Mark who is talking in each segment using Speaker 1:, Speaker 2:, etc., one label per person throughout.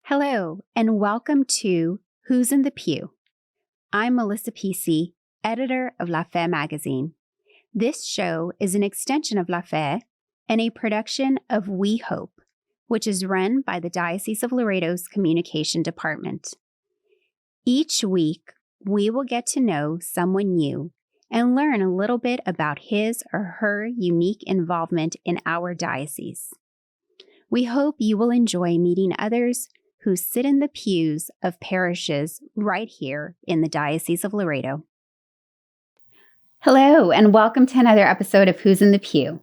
Speaker 1: Hello, and welcome to Who's in the Pew? I'm Melissa Pici, editor of La Fe magazine. This show is an extension of La Fe and a production of We Hope, which is run by the Diocese of Laredo's Communication Department. Each week, we will get to know someone new and learn a little bit about his or her unique involvement in our diocese. We hope you will enjoy meeting others who sit in the pews of parishes right here in the Diocese of Laredo. Hello, and welcome to another episode of Who's in the Pew.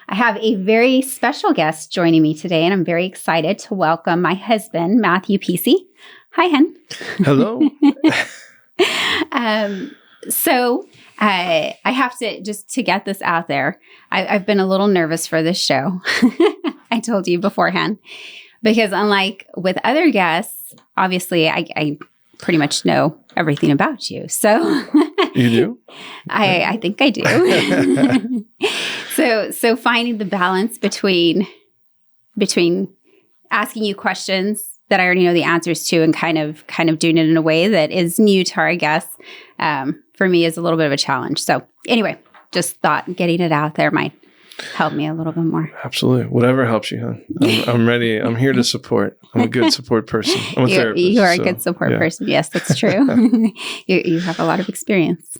Speaker 1: I have a very special guest joining me today, and I'm very excited to welcome my husband, Matthew Pici. Hi, Hen.
Speaker 2: Hello.
Speaker 1: I have to, just to get this out there, I've been a little nervous for this show. I told you beforehand. Because unlike with other guests, obviously, I pretty much know everything about you. So
Speaker 2: You do?
Speaker 1: I think I do. So finding the balance between asking you questions that I already know the answers to and kind of doing it in a way that is new to our guests, for me is a little bit of a challenge. So anyway, just thought getting it out there might help me a little bit more.
Speaker 2: Absolutely. Whatever helps you, hon. I'm ready. I'm here to support. I'm a good support person. I'm a therapist.
Speaker 1: You are a good support person. Yes, that's true. you have a lot of experience.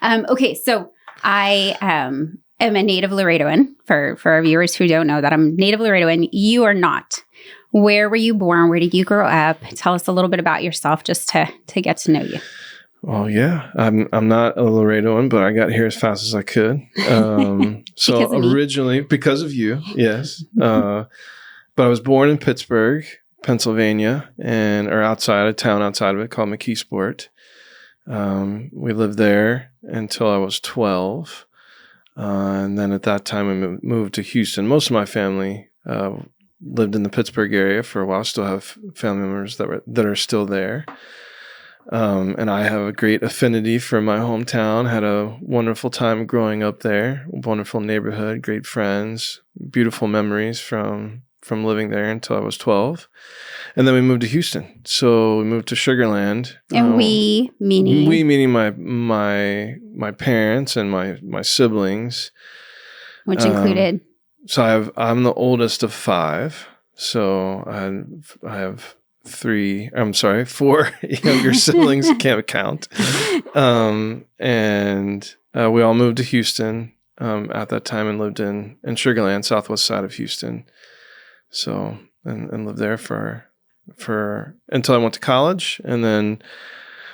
Speaker 1: Okay, so I am a native Laredoan. For our viewers who don't know that, I'm native Laredoan. You are not. Where were you born? Where did you grow up? Tell us a little bit about yourself just to get to know you.
Speaker 2: Well, yeah, I'm not a Laredoan, but I got here as fast as I could. So originally, because of you, yes. But I was born in Pittsburgh, Pennsylvania, or outside a town outside of it called McKeesport. We lived there until I was 12. And then at that time, I moved to Houston. Most of my family lived in the Pittsburgh area for a while. I still have family members that are still there. And I have a great affinity for my hometown. Had a wonderful time growing up there. Wonderful neighborhood, great friends, beautiful memories from living there until I was 12. And then we moved to Houston. So we moved to Sugar Land.
Speaker 1: And we meaning
Speaker 2: my parents and my siblings,
Speaker 1: which included.
Speaker 2: So I'm the oldest of 5. So I have 4 younger siblings. Can't count. And we all moved to Houston at that time and lived in Sugar Land, southwest side of Houston. So and lived there for until I went to college, and then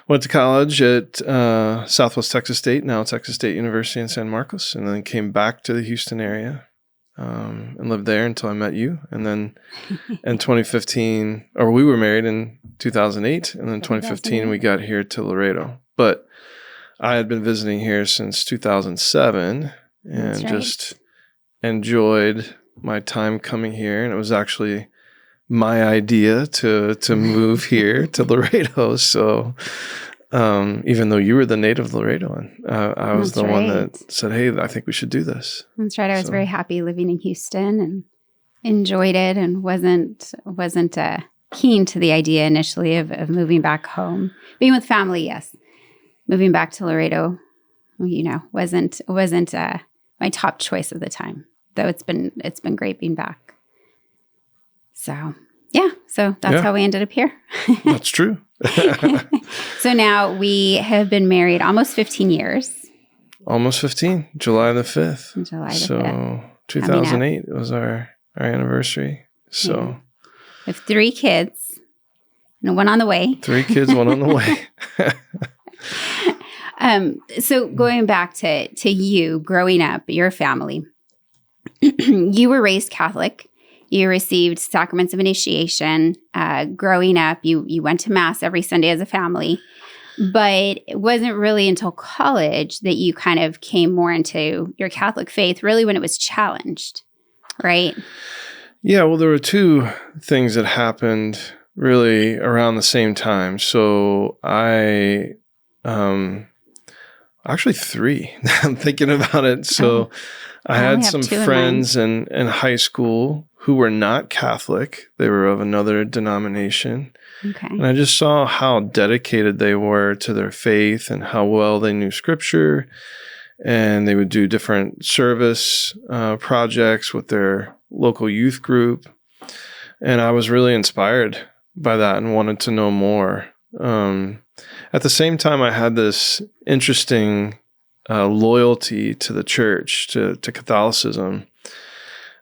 Speaker 2: went to college at Southwest Texas State, now Texas State University in San Marcos, and then came back to the Houston area. And lived there until I met you. And then in 2015, or we were married in 2008. And then 2015, we got here to Laredo. But I had been visiting here since 2007 and just enjoyed my time coming here. And it was actually my idea to move here to Laredo. So even though you were the native Laredoan, I was the one that said, hey, I think we should do this.
Speaker 1: That's right. I was very happy living in Houston and enjoyed it, and wasn't keen to the idea initially of moving back home. Being with family, yes. Moving back to Laredo, wasn't my top choice of the time. Though it's been great being back. So that's how we ended up here.
Speaker 2: That's true.
Speaker 1: So now we have been married almost 15 years.
Speaker 2: Almost 15, July the 5th.
Speaker 1: July the 5th.
Speaker 2: So 2008 was our anniversary. So
Speaker 1: we have 3 kids and 1 on the way.
Speaker 2: 3 kids, 1 on the way.
Speaker 1: So going back to you growing up, your family, you were raised Catholic. You received sacraments of initiation. Growing up, you went to Mass every Sunday as a family. But it wasn't really until college that you kind of came more into your Catholic faith, really when it was challenged, right?
Speaker 2: Yeah, well, there were 2 things that happened really around the same time. So I Actually 3. I'm thinking about it. So I
Speaker 1: only
Speaker 2: had
Speaker 1: have
Speaker 2: some
Speaker 1: 2 in
Speaker 2: friends in high school who were not Catholic. They were of another denomination.
Speaker 1: Okay.
Speaker 2: And I just saw how dedicated they were to their faith and how well they knew Scripture. And they would do different service projects with their local youth group. And I was really inspired by that and wanted to know more. At the same time, I had this interesting loyalty to the church, to Catholicism,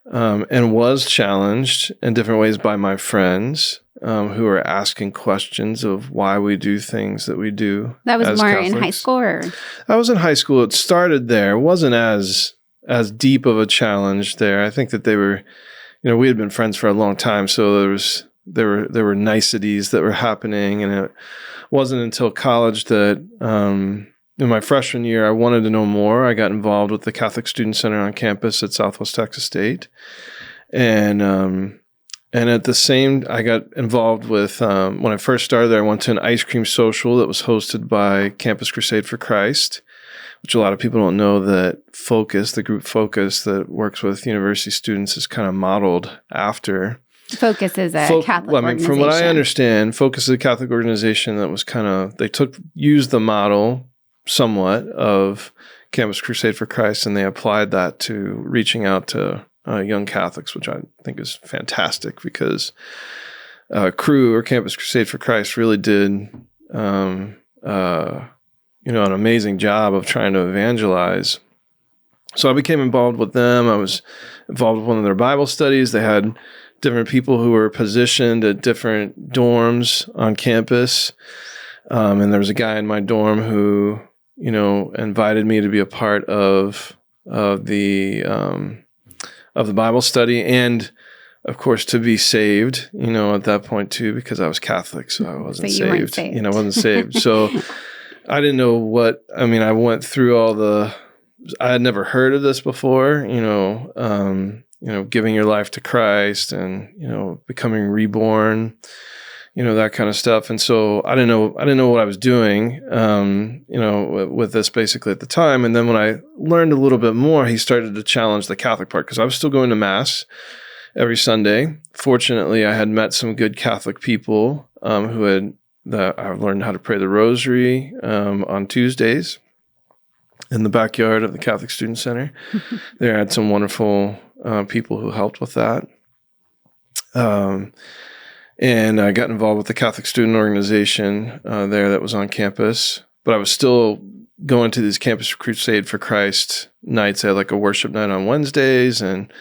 Speaker 2: and was challenged in different ways by my friends who were asking questions of why we do things that we do.
Speaker 1: That was more
Speaker 2: Catholics.
Speaker 1: in high school? Or?
Speaker 2: I was in high school. It started there. It wasn't as deep of a challenge there. I think that they were, we had been friends for a long time, so there were niceties that were happening, and it wasn't until college that in my freshman year I wanted to know more. I got involved with the Catholic Student Center on campus at Southwest Texas State, and at the same, I got involved with when I first started there. I went to an ice cream social that was hosted by Campus Crusade for Christ, which a lot of people don't know that Focus, the group Focus that works with university students, is kind of modeled after.
Speaker 1: Focus is a Catholic organization.
Speaker 2: From what I understand, Focus is a Catholic organization that was used the model somewhat of Campus Crusade for Christ, and they applied that to reaching out to young Catholics, which I think is fantastic because Cru, or Campus Crusade for Christ, really did an amazing job of trying to evangelize. So I became involved with them. I was involved with one of their Bible studies. They had different people who were positioned at different dorms on campus. And there was a guy in my dorm who, invited me to be a part of the Bible study, and of course to be saved, at that point too, because I was Catholic, so I wasn't saved.
Speaker 1: Weren't saved.
Speaker 2: I wasn't saved. So I didn't know I went through I had never heard of this before, giving your life to Christ and, becoming reborn, that kind of stuff. And so I didn't know what I was doing, with this basically at the time. And then when I learned a little bit more, he started to challenge the Catholic part, because I was still going to Mass every Sunday. Fortunately, I had met some good Catholic people I learned how to pray the Rosary on Tuesdays in the backyard of the Catholic Student Center. There I had some wonderful people who helped with that. And I got involved with the Catholic Student Organization there that was on campus. But I was still going to these Campus Crusade for Christ nights. I had like a worship night on Wednesdays and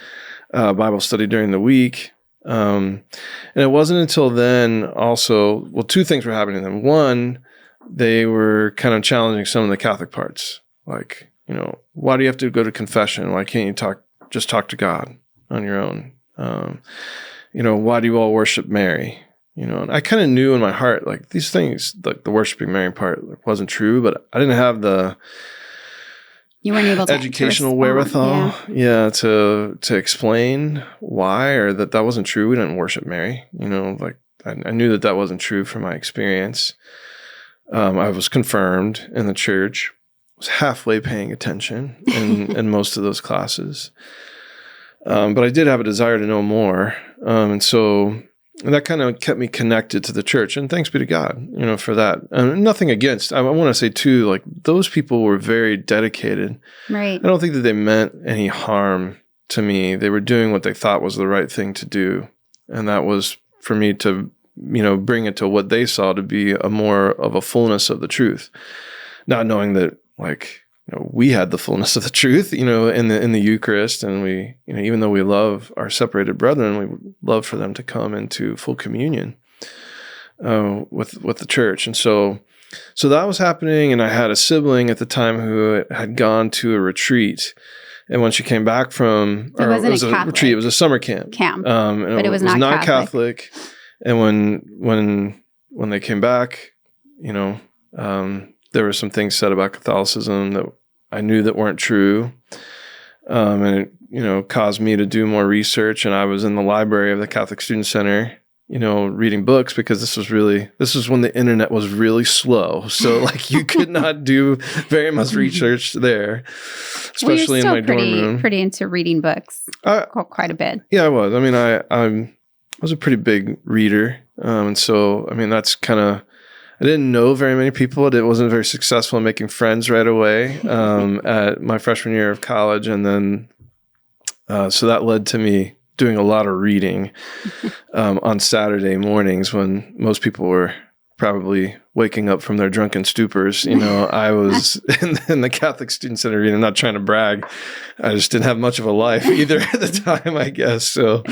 Speaker 2: Bible study during the week. And it wasn't until then also, 2 things were happening then. One, they were kind of challenging some of the Catholic parts. Like, why do you have to go to confession? Why can't you just talk to God on your own? Why do you all worship Mary? And I kind of knew in my heart, like, these things, like the worshiping Mary part wasn't true, but I didn't have
Speaker 1: you weren't able to
Speaker 2: educational wherewithal, to explain why, or that wasn't true. We didn't worship Mary. I knew that wasn't true from my experience. I was confirmed in the church. Was halfway paying attention in most of those classes. But I did have a desire to know more. And so that kind of kept me connected to the church. And thanks be to God, for that. And nothing against. I want to say, too, like, those people were very dedicated.
Speaker 1: Right.
Speaker 2: I don't think that they meant any harm to me. They were doing what they thought was the right thing to do. And that was for me to, bring it to what they saw to be a more of a fullness of the truth. Not knowing that, we had the fullness of the truth, in the Eucharist, and we, even though we love our separated brethren, we would love for them to come into full communion with the church. And so that was happening, and I had a sibling at the time who had gone to a retreat, and when she came back from,
Speaker 1: it was
Speaker 2: a retreat, it was a summer camp,
Speaker 1: but it was not
Speaker 2: Catholic. And when they came back, there were some things said about Catholicism that I knew that weren't true. And it, caused me to do more research. And I was in the library of the Catholic Student Center reading books, because this was when the internet was really slow. So like you could not do very much research there, especially in my dorm room.
Speaker 1: Pretty into reading books, quite a bit.
Speaker 2: Yeah, I was. I mean, I was a pretty big reader, and so I mean that's kind of. I didn't know very many people. It wasn't very successful in making friends right away at my freshman year of college, and then so that led to me doing a lot of reading on Saturday mornings when most people were probably waking up from their drunken stupors. I was in the Catholic Student Center reading. I'm not trying to brag. I just didn't have much of a life either at the time, I guess. So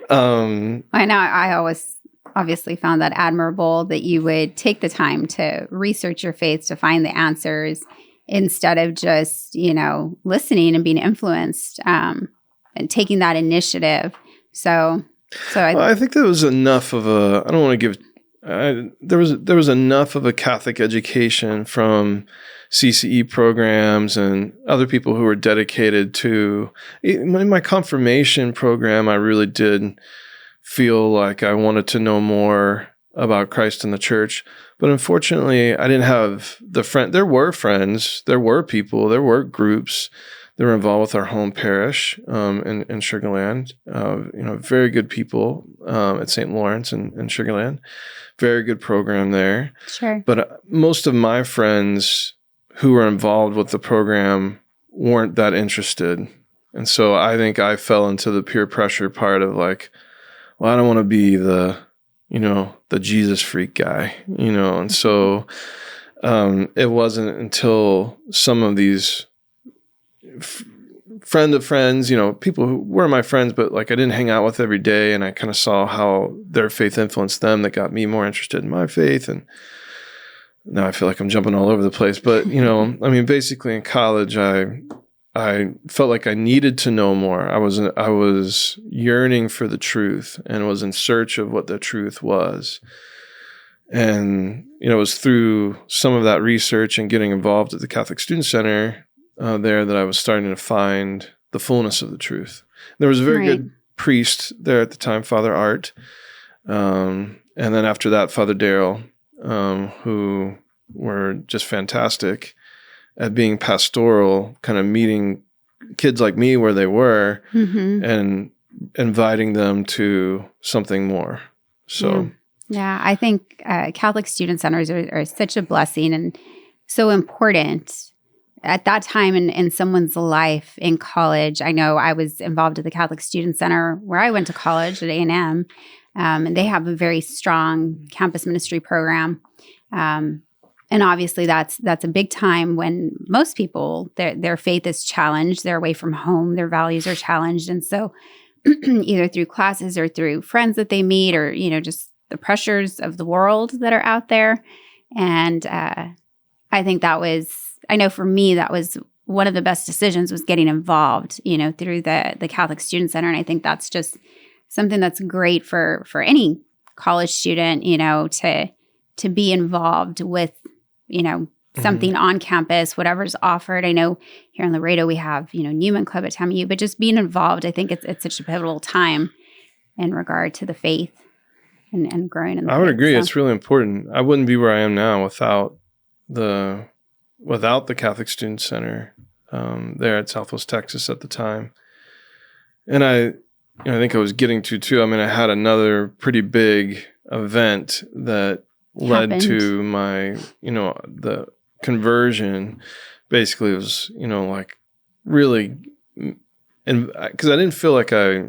Speaker 1: I know I always obviously found that admirable that you would take the time to research your faith, to find the answers instead of just, listening and being influenced and taking that initiative. So
Speaker 2: I think there was enough of I don't want to give, there was enough of a Catholic education from CCE programs and other people who were dedicated to, in my confirmation program, I really did feel like I wanted to know more about Christ and the church. But unfortunately, I didn't have there were friends, there were people, there were groups that were involved with our home parish in Sugar Land. Very good people at St. Lawrence in Sugar Land. Very good program there.
Speaker 1: Sure.
Speaker 2: But most of my friends who were involved with the program weren't that interested. And so I think I fell into the peer pressure part of like, well, I don't want to be the Jesus freak guy, and so it wasn't until some of these friend of friends, people who were my friends, but like I didn't hang out with every day, and I kind of saw how their faith influenced them, that got me more interested in my faith. And now I feel like I'm jumping all over the place, but basically in college, I felt like I needed to know more. I was yearning for the truth and was in search of what the truth was. And, it was through some of that research and getting involved at the Catholic Student Center there that I was starting to find the fullness of the truth. There was a very good priest there at the time, Father Art. And then after that, Father Darrell, who were just fantastic at being pastoral, kind of meeting kids like me where they were and inviting them to something more. So,
Speaker 1: yeah, I think Catholic student centers are such a blessing and so important at that time in someone's life in college. I know I was involved at the Catholic Student Center where I went to college at A&M, and they have a very strong campus ministry program. And obviously that's a big time when most people, their faith is challenged. They're away from home. Their values are challenged. And so either through classes or through friends that they meet or, just the pressures of the world that are out there. And I think I know for me, that was one of the best decisions was getting involved, through the Catholic Student Center. And I think that's just something that's great for any college student, to be involved with, something on campus, whatever's offered. I know here in Laredo we have, Newman Club at TAMU, but just being involved, I think it's such a pivotal time in regard to the faith and growing in the
Speaker 2: I would
Speaker 1: faith,
Speaker 2: agree.
Speaker 1: so.
Speaker 2: It's really important. I wouldn't be where I am now without the Catholic Student Center there at Southwest Texas at the time. And I think I was getting to too. I mean, I had another pretty big event that led to my, the conversion. Basically, it was, like really, and because I didn't feel like I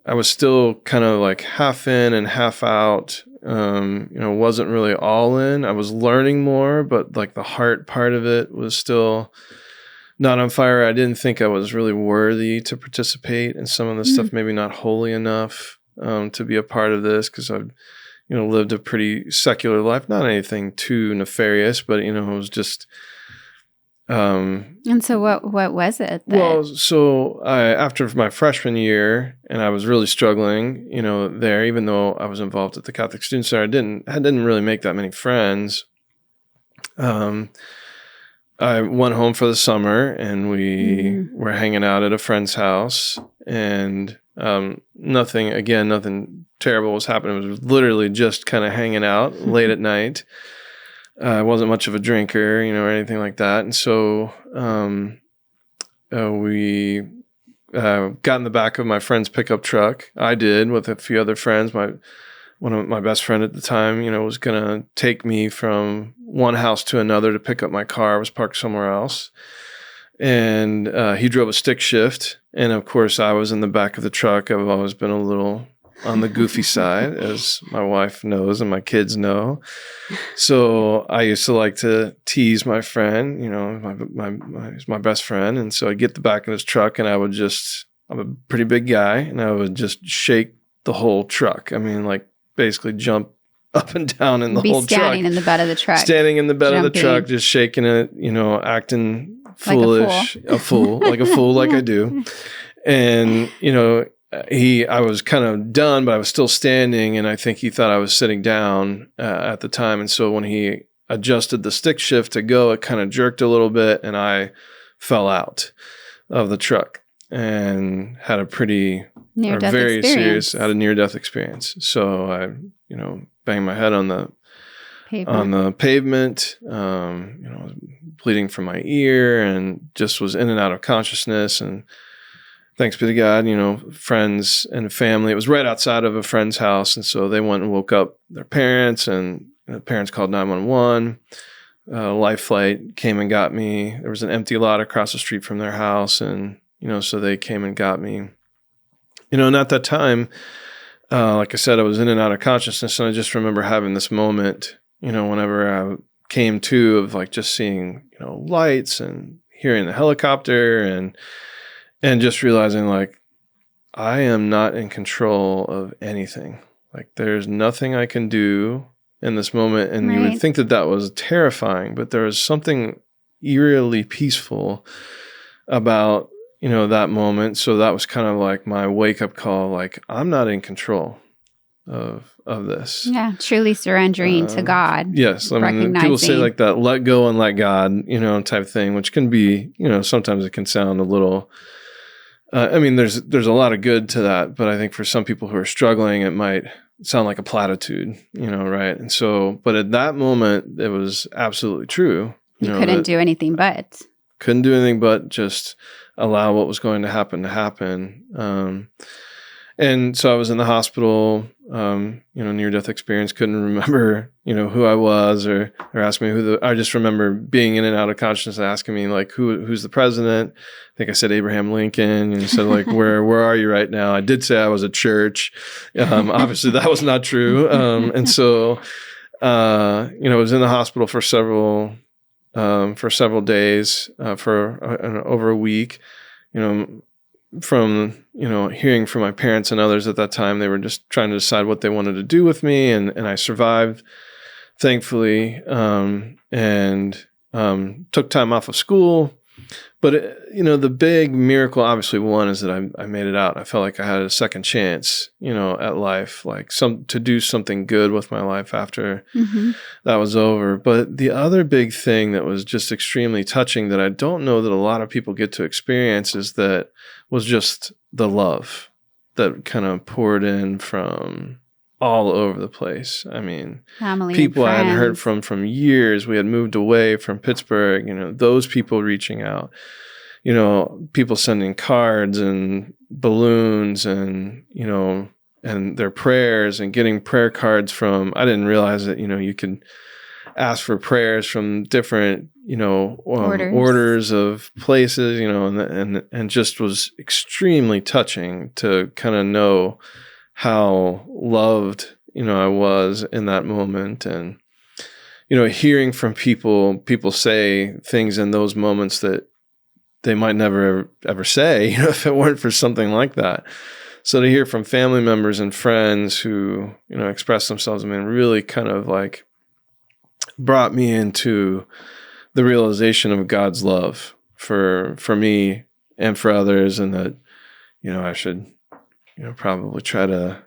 Speaker 2: was still kind of like half in and half out. Wasn't really all in. I was learning more, but like the heart part of it was still not on fire. I didn't think I was really worthy to participate in some of the stuff, maybe not holy enough to be a part of this, because I've, lived a pretty secular life, not anything too nefarious, but, it was just...
Speaker 1: And so what was it?
Speaker 2: Well, so after my freshman year, and I was really struggling, there, even though I was involved at the Catholic Student Center, I didn't really make that many friends. I went home for the summer, and we were hanging out at a friend's house, and nothing terrible was happening. It was literally just kind of hanging out late at night. I wasn't much of a drinker, or anything like that. And so we got in the back of my friend's pickup truck. I did, with a few other friends. One of my best friend at the time, was going to take me from one house to another to pick up my car. I was parked somewhere else. And he drove a stick shift. And of course, I was in the back of the truck. I've always been a little on the goofy side, as my wife knows and my kids know. So I used to like to tease my friend, he's my best friend. And so I'd get the back of his truck, and I'm a pretty big guy, and I would just shake the whole truck. I mean, like, basically jump up and down in the whole truck.
Speaker 1: Standing in the bed of the truck.
Speaker 2: Standing in the bed of the truck, just shaking it, acting foolish, like a fool, like I do. And, I was kind of done, but I was still standing, and I think he thought I was sitting down at the time. And so when he adjusted the stick shift to go, it kind of jerked a little bit, and I fell out of the truck and had a pretty very serious, had a near-death experience. So I, banged my head on the pavement, bleeding from my ear, and just was in and out of consciousness. And thanks be to God, friends and family. It was right outside of a friend's house, and so they went and woke up their parents, and the parents called 911. Life Flight came and got me. There was an empty lot across the street from their house, and so they came and got me. And at that time, like I said, I was in and out of consciousness, and I just remember having this moment, whenever I came to, of like just seeing, lights and hearing the helicopter, and just realizing, like, I am not in control of anything. Like, there's nothing I can do in this moment. And you would think that was terrifying, but there was something eerily peaceful about that moment. So that was kind of like my wake-up call, like, I'm not in control of this.
Speaker 1: Yeah, truly surrendering to God.
Speaker 2: Yes. I mean, people say like that, let go and let God, type thing, which can be, sometimes it can sound a little, there's a lot of good to that, but I think for some people who are struggling, it might sound like a platitude, right? And so, but at that moment, it was absolutely true.
Speaker 1: You couldn't do anything but.
Speaker 2: Couldn't do anything but just allow what was going to happen. And so I was in the hospital, near-death experience, couldn't remember, who I was or ask me I just remember being in and out of consciousness, asking me, like, who's the president? I think I said Abraham Lincoln, and said, like, where are you right now? I did say I was at church. Obviously that was not true. And so, I was in the hospital for several days, for over a week, from, hearing from my parents and others at that time. They were just trying to decide what they wanted to do with me. And I survived, thankfully, and took time off of school. But, the big miracle, obviously, one is that I made it out. I felt like I had a second chance, at life, like to do something good with my life after that was over. But the other big thing that was just extremely touching, that I don't know that a lot of people get to experience, was just the love that kind of poured in from all over the place. I mean,
Speaker 1: family,
Speaker 2: people I hadn't heard from years. We had moved away from Pittsburgh, those people reaching out, people sending cards and balloons and, and their prayers, and getting prayer cards from, I didn't realize that, you could ask for prayers from different, orders of places, and just was extremely touching to kind of know how loved, I was in that moment. And, hearing from people say things in those moments that they might never ever say, if it weren't for something like that. So to hear from family members and friends who, express themselves, really kind of like brought me into the realization of God's love for me and for others, and that, I should, probably try to,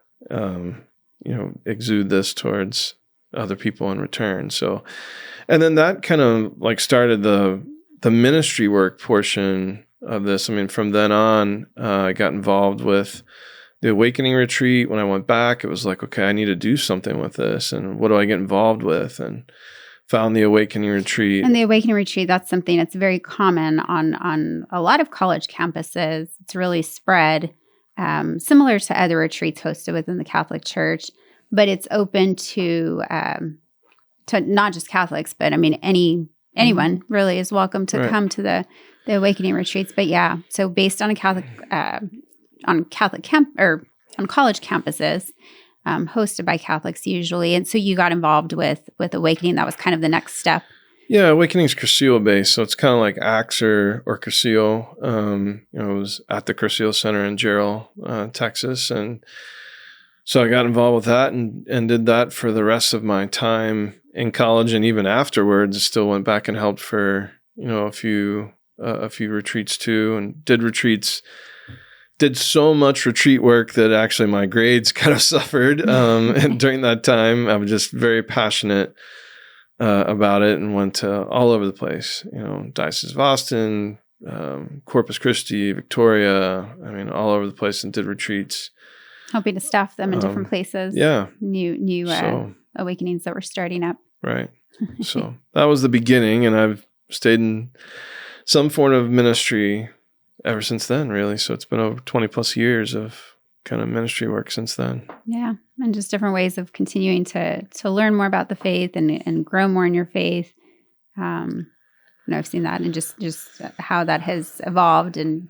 Speaker 2: exude this towards other people in return. So, and then that kind of like started the ministry work portion of this. From then on, I got involved with the awakening retreat, when I went back, it was like, okay, I need to do something with this. And what do I get involved with? And found the awakening retreat.
Speaker 1: And the awakening retreat, that's something that's very common on a lot of college campuses. It's really spread, similar to other retreats hosted within the Catholic Church, but it's open to not just Catholics, but I mean anyone really is welcome to come to the awakening retreats. But yeah, so based on a Catholic on college campuses. Hosted by Catholics usually. And so you got involved with Awakening. That was kind of the next step.
Speaker 2: Yeah, Awakening's Cursillo based. So it's kind of like ACTS or Cursillo. It was at the Cursillo Center in Gerald, Texas. And so I got involved with that and did that for the rest of my time in college. And even afterwards, still went back and helped for, a few retreats too, and did retreats. Did so much retreat work that actually my grades kind of suffered. And during that time, I was just very passionate about it and went to all over the place. Diocese of Austin, Corpus Christi, Victoria. I mean, all over the place, and did retreats.
Speaker 1: Helping to staff them in different places.
Speaker 2: Yeah.
Speaker 1: New awakenings that were starting up.
Speaker 2: Right. So that was the beginning, and I've stayed in some form of ministry ever since then, really. So it's been over 20 plus years of kind of ministry work since then.
Speaker 1: Yeah. And just different ways of continuing to learn more about the faith and grow more in your faith. I've seen that, and just how that has evolved and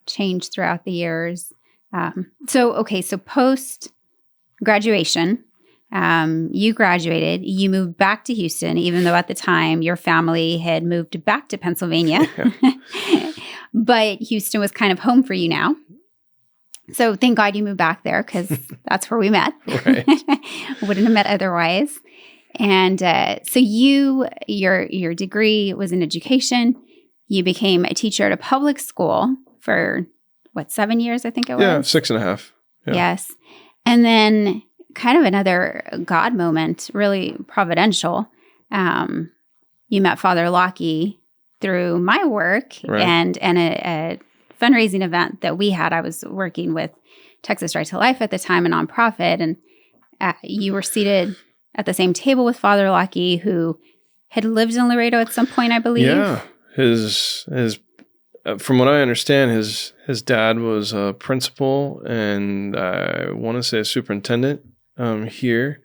Speaker 1: changed throughout the years. So post graduation, you graduated, you moved back to Houston, even though at the time your family had moved back to Pennsylvania. But Houston was kind of home for you now. So thank God you moved back there, because that's where we met.
Speaker 2: Right.
Speaker 1: Wouldn't have met otherwise. And so your degree was in education. You became a teacher at a public school for, 7 years, I think it was?
Speaker 2: Yeah, 6.5. Yeah.
Speaker 1: Yes. And then kind of another God moment, really providential. You met Father Lockie through my work,
Speaker 2: right,
Speaker 1: and a fundraising event that we had. I was working with Texas Right to Life at the time, a nonprofit, and you were seated at the same table with Father Lockie, who had lived in Laredo at some point, I believe.
Speaker 2: Yeah, his from what I understand, his dad was a principal, and I want to say a superintendent here.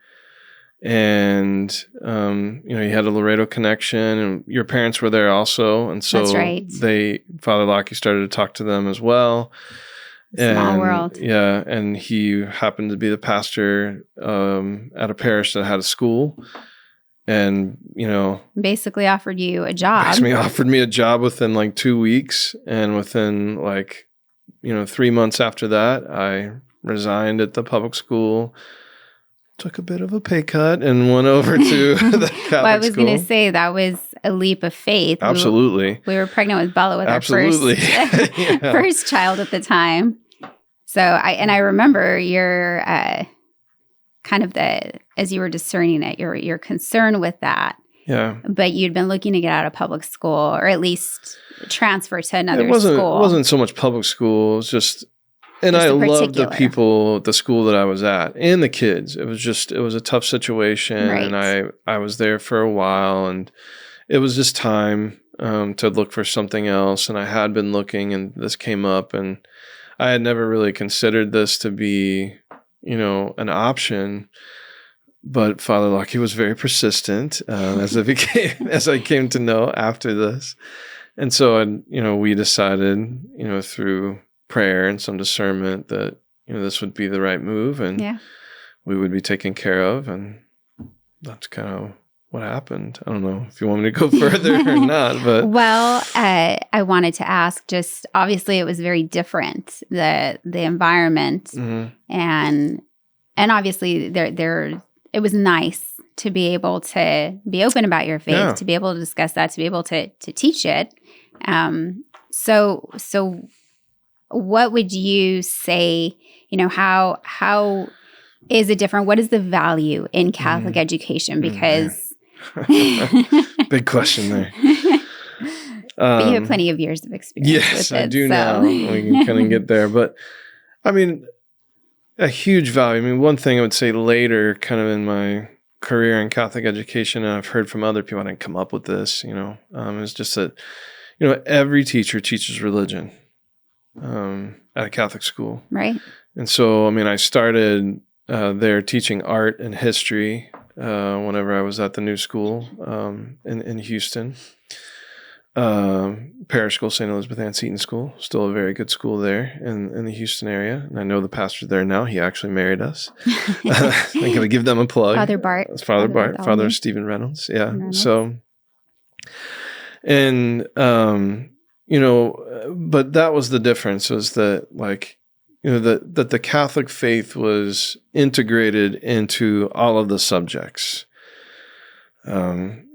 Speaker 2: And, he had a Laredo connection, and your parents were there also. And so
Speaker 1: that's right.
Speaker 2: Father Lockie started to talk to them as well.
Speaker 1: Small world.
Speaker 2: Yeah. And he happened to be the pastor at a parish that had a school, and,
Speaker 1: basically offered you a job.
Speaker 2: Basically offered me a job within like 2 weeks. And within 3 months after that, I resigned at the public school, took a bit of a pay cut, and went over to the Catholic
Speaker 1: well, I was
Speaker 2: school.
Speaker 1: going to say that was a leap of faith.
Speaker 2: Absolutely.
Speaker 1: We were pregnant with Bella with
Speaker 2: Absolutely.
Speaker 1: our first, first child at the time. So I remember your kind of as you were discerning it, your concern with that.
Speaker 2: Yeah.
Speaker 1: But you'd been looking to get out of public school, or at least transfer to another school.
Speaker 2: It wasn't so much public school. It was just... And I loved the people at the school that I was at, and the kids. It was a tough situation,
Speaker 1: right,
Speaker 2: and I was there for a while, and it was just time to look for something else. And I had been looking, and this came up, and I had never really considered this to be, an option. But Father Lockie was very persistent, as I came to know after this. And so, we decided, through prayer and some discernment that, this would be the right move, and we would be taken care of. And that's kind of what happened. I don't know if you want me to go further or not, but.
Speaker 1: Well, I wanted to ask, just obviously it was very different, the environment, and obviously there it was nice to be able to be open about your faith, to be able to discuss that, to be able to teach it. So what would you say, how is it different? What is the value in Catholic education? Because
Speaker 2: big question there.
Speaker 1: But you have plenty of years of experience.
Speaker 2: Yes, I do now. We can kind of get there. But I mean, a huge value. I mean, one thing I would say later, kind of in my career in Catholic education, and I've heard from other people, I didn't come up with this, is just that, every teacher teaches religion at a Catholic school.
Speaker 1: Right.
Speaker 2: And so, I mean, I started there teaching art and history whenever I was at the new school in Houston. Parish school, St. Elizabeth Ann Seton School, still a very good school there in the Houston area. And I know the pastor there now. He actually married us. I'm going to give them a plug.
Speaker 1: Father Bart.
Speaker 2: It's Father Bart, Father Stephen Reynolds. Yeah. So, and, but that was the difference, was that that the Catholic faith was integrated into all of the subjects. And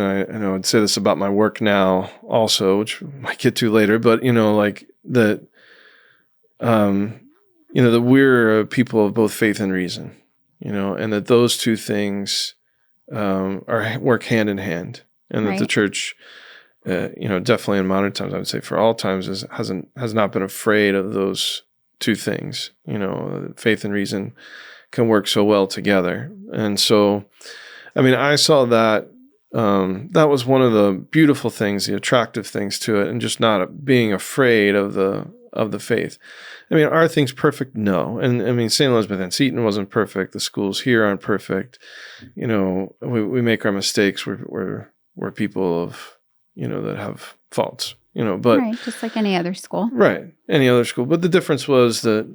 Speaker 2: I would say this about my work now also, which we might get to later, but, that we're a people of both faith and reason, and that those two things work hand in hand, and that the church, definitely in modern times, I would say for all times, has not been afraid of those two things. Faith and reason can work so well together. And so, I mean, I saw that. That was one of the beautiful things, the attractive things to it, and just not being afraid of the faith. I mean, are things perfect? No. And I mean, St. Elizabeth Ann Seton wasn't perfect. The schools here aren't perfect. We make our mistakes. We're people of, that have faults, but.
Speaker 1: Right, just like any other school.
Speaker 2: Right, any other school. But the difference was that,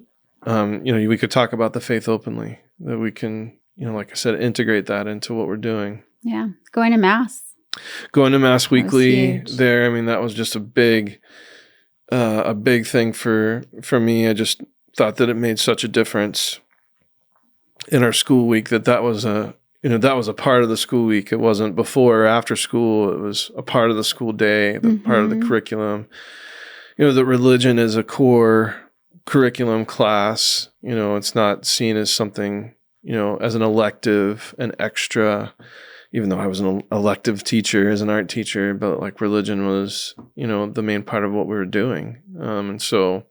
Speaker 2: we could talk about the faith openly, that we can, like I said, integrate that into what we're doing.
Speaker 1: Yeah. Going to Mass.
Speaker 2: Going to Mass weekly there. I mean, that was just a big thing for me. I just thought that it made such a difference in our school week that was a part of the school week. It wasn't before or after school. It was a part of the school day, part of the curriculum. That religion is a core curriculum class. It's not seen as something, as an elective, an extra, even though I was an elective teacher as an art teacher, but like religion was, the main part of what we were doing. And so,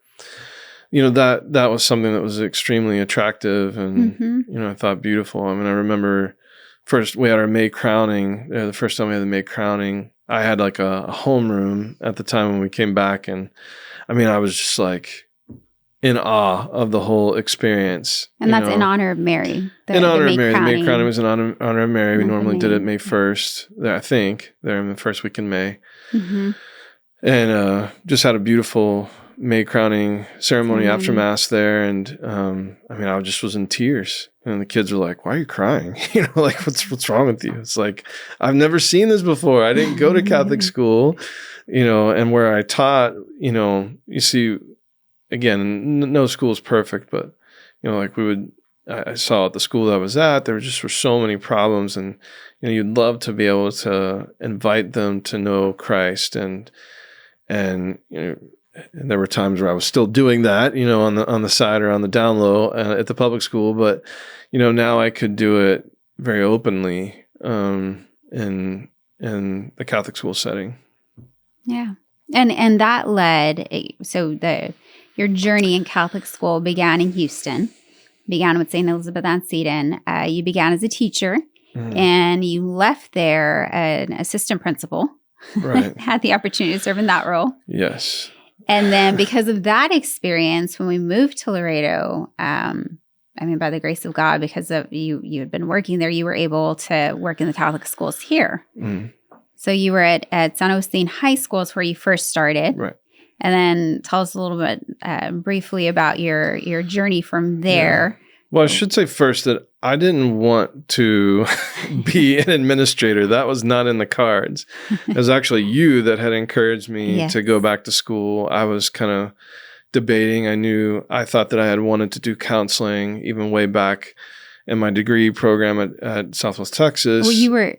Speaker 2: that was something that was extremely attractive and, I thought beautiful. I mean, I remember first we had our May crowning, the first time we had the May crowning, I had like a homeroom at the time when we came back. And I mean, I was just like in awe of the whole experience.
Speaker 1: And that's in honor of Mary.
Speaker 2: In honor of Mary. The May crowning was in honor of Mary. We normally did it May 1st, I think. There in the first week in May. And just had a beautiful May crowning ceremony after Mass there. And I mean, I just was in tears. And the kids were like, "Why are you crying? Like, what's wrong with you?" It's like, I've never seen this before. I didn't go to Catholic school, and where I taught, you see, again, no school is perfect, but, like I saw at the school that I was at, there were so many problems, and, you'd love to be able to invite them to know Christ. And there were times where I was still doing that, on the side or on the down low at the public school, but, now I could do it very openly, in the Catholic school setting. Yeah.
Speaker 1: And that led, your journey in Catholic school began in Houston, began with St. Elizabeth Ann Seton. You began as a teacher, and you left there an assistant principal.
Speaker 2: Right.
Speaker 1: Had the opportunity to serve in that role.
Speaker 2: Yes.
Speaker 1: And then because of that experience, when we moved to Laredo, by the grace of God, because of you had been working there, you were able to work in the Catholic schools here. So you were at San Agustin High School is where you first started.
Speaker 2: Right.
Speaker 1: And then tell us a little bit briefly about your journey from there.
Speaker 2: Yeah. Well, I should say first that I didn't want to be an administrator. That was not in the cards. It was actually you that had encouraged me to go back to school. I was kind of debating. I thought that I had wanted to do counseling even way back in my degree program at Southwest Texas.
Speaker 1: Well,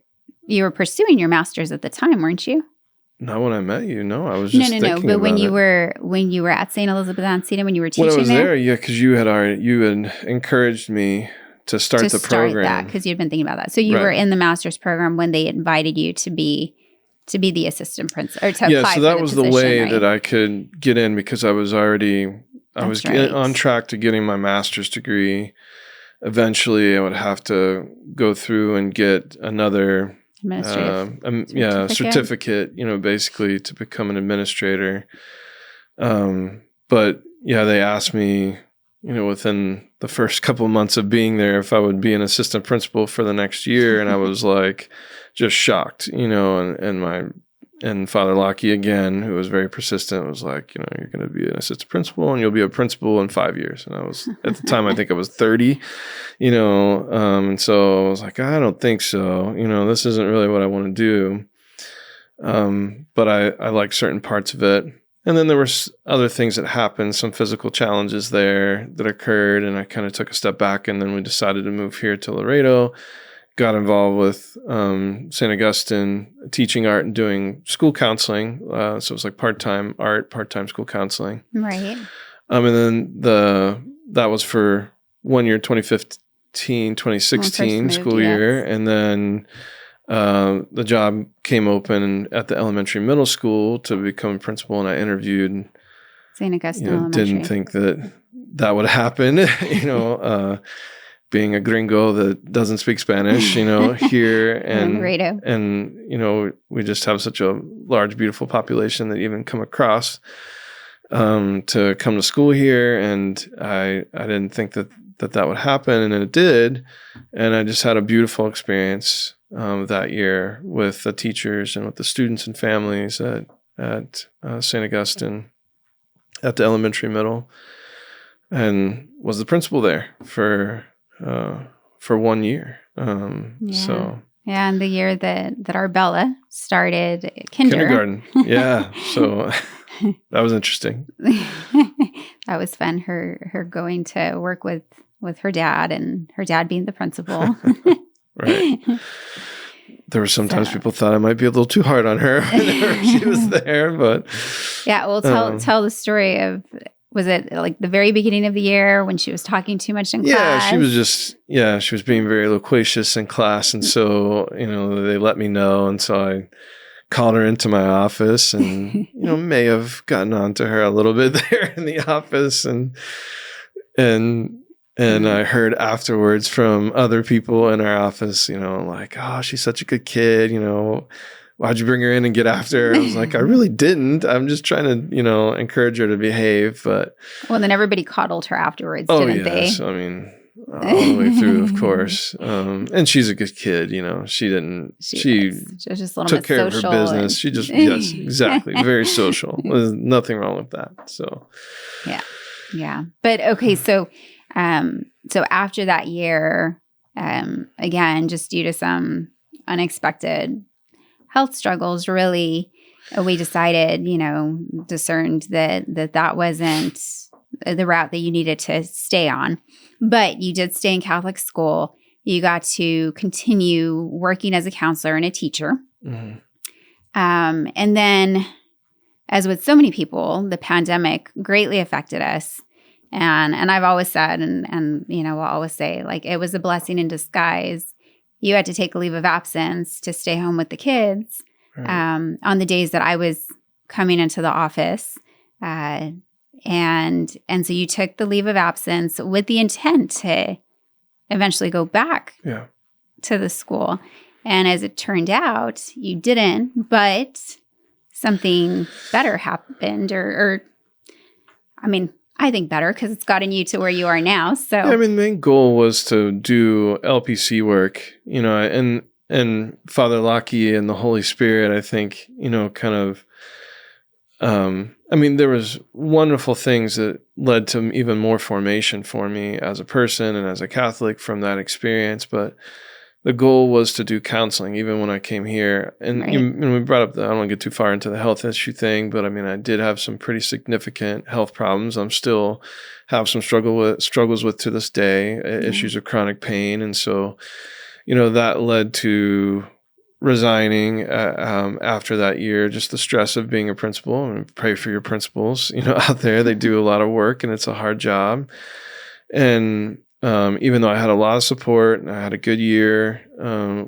Speaker 1: you were pursuing your master's at the time, weren't you?
Speaker 2: Not when I met you. No, I was just thinking about it.
Speaker 1: But when you were at St. Elizabeth Ann Seton, when you were teaching
Speaker 2: when I was there, yeah, because you had encouraged me to start the program.
Speaker 1: Because you'd been thinking about that. So you were in the master's program when they invited you to be the assistant principal or to apply for the position,
Speaker 2: that was the way that I could get in, because I was already I was on track to getting my master's degree. Eventually, I would have to go through and get another certificate, basically to become an administrator. But they asked me, within the first couple of months of being there, if I would be an assistant principal for the next year. And I was like, just shocked, and Father Lockie, again, who was very persistent, was like, you're going to be an assistant principal and you'll be a principal in 5 years. And I was, at the time, I think I was 30, and so I was like, I don't think so. This isn't really what I want to do. But I like certain parts of it. And then there were other things that happened, some physical challenges there that occurred. And I kind of took a step back, and then we decided to move here to Laredo. Got involved with St. Augustine, teaching art and doing school counseling. So it was like part-time art, part-time school counseling.
Speaker 1: Right.
Speaker 2: And then that was for 1 year, 2015, 2016 school year. And then the job came open at the elementary middle school to become a principal, and I interviewed.
Speaker 1: St. Augustine Elementary.
Speaker 2: Didn't think that would happen, being a gringo that doesn't speak Spanish, here and we just have such a large, beautiful population that even come across to come to school here. And I didn't think that would happen, and then it did. And I just had a beautiful experience that year with the teachers and with the students and families at St. Augustine at the elementary middle, and was the principal there for 1 year. And
Speaker 1: the year that our Bella started kindergarten.
Speaker 2: Yeah. So that was interesting.
Speaker 1: That was fun. Her going to work with her dad, and her dad being the principal.
Speaker 2: Right. There were sometimes people thought I might be a little too hard on her whenever she was there, but
Speaker 1: tell the story of, was it like the very beginning of the year when she was talking too much in class?
Speaker 2: She was being very loquacious in class. And so, they let me know. And so I called her into my office and, may have gotten onto her a little bit there in the office. And I heard afterwards from other people in our office, like, oh, she's such a good kid, why'd you bring her in and get after her? I was like, I really didn't. I'm just trying to, encourage her to behave. But
Speaker 1: then everybody coddled her afterwards, didn't they?
Speaker 2: I mean, all the way through, of course. And she's a good kid, She was just took care of her business. She just, yes, exactly. Very social. There's nothing wrong with that. So,
Speaker 1: yeah. But okay, so after that year, again, just due to some unexpected health struggles, really, we decided, discerned that wasn't the route that you needed to stay on. But you did stay in Catholic school. You got to continue working as a counselor and a teacher. Mm-hmm. And then, as with so many people, the pandemic greatly affected us. And I've always said, and I'll always say, like, it was a blessing in disguise. You had to take a leave of absence to stay home with the kids on the days that I was coming into the office. And so you took the leave of absence with the intent to eventually go back to the school. And as it turned out, you didn't, but something better happened I think better, because it's gotten you to where you are now. So
Speaker 2: the main goal was to do LPC work, and Father Lockie and the Holy Spirit, I think, kind of, there was wonderful things that led to even more formation for me as a person and as a Catholic from that experience. But the goal was to do counseling even when I came here. And we brought up I don't want to get too far into the health issue thing, but I did have some pretty significant health problems. I'm still have some struggles with to this day, issues of chronic pain. And so, that led to resigning after that year, just the stress of being a principal. And pray for your principals, out there. They do a lot of work and it's a hard job. And even though I had a lot of support and I had a good year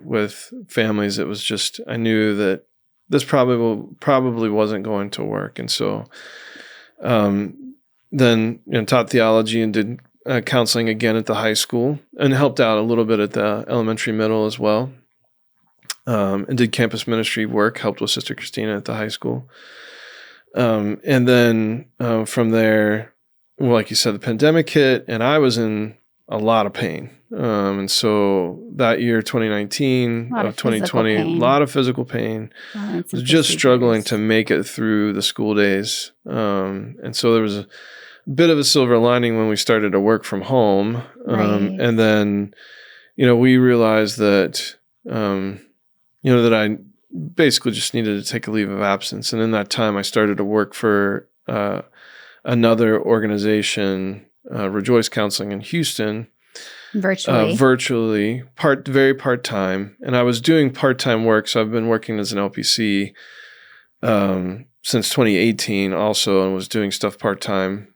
Speaker 2: with families, it was just, I knew that this probably wasn't going to work. And so, then taught theology and did counseling again at the high school, and helped out a little bit at the elementary, middle as well. And did campus ministry work, helped with Sister Christina at the high school. And then from there, well, like you said, the pandemic hit, and I was in a lot of pain. And so that year, 2019, of 2020, a lot of physical pain. Was just struggling to make it through the school days. And so there was a bit of a silver lining when we started to work from home. And then, we realized that, that I basically just needed to take a leave of absence. And in that time, I started to work for another organization, Rejoice Counseling in Houston. Virtually, very part-time. And I was doing part-time work, so I've been working as an LPC since 2018 also, and was doing stuff part-time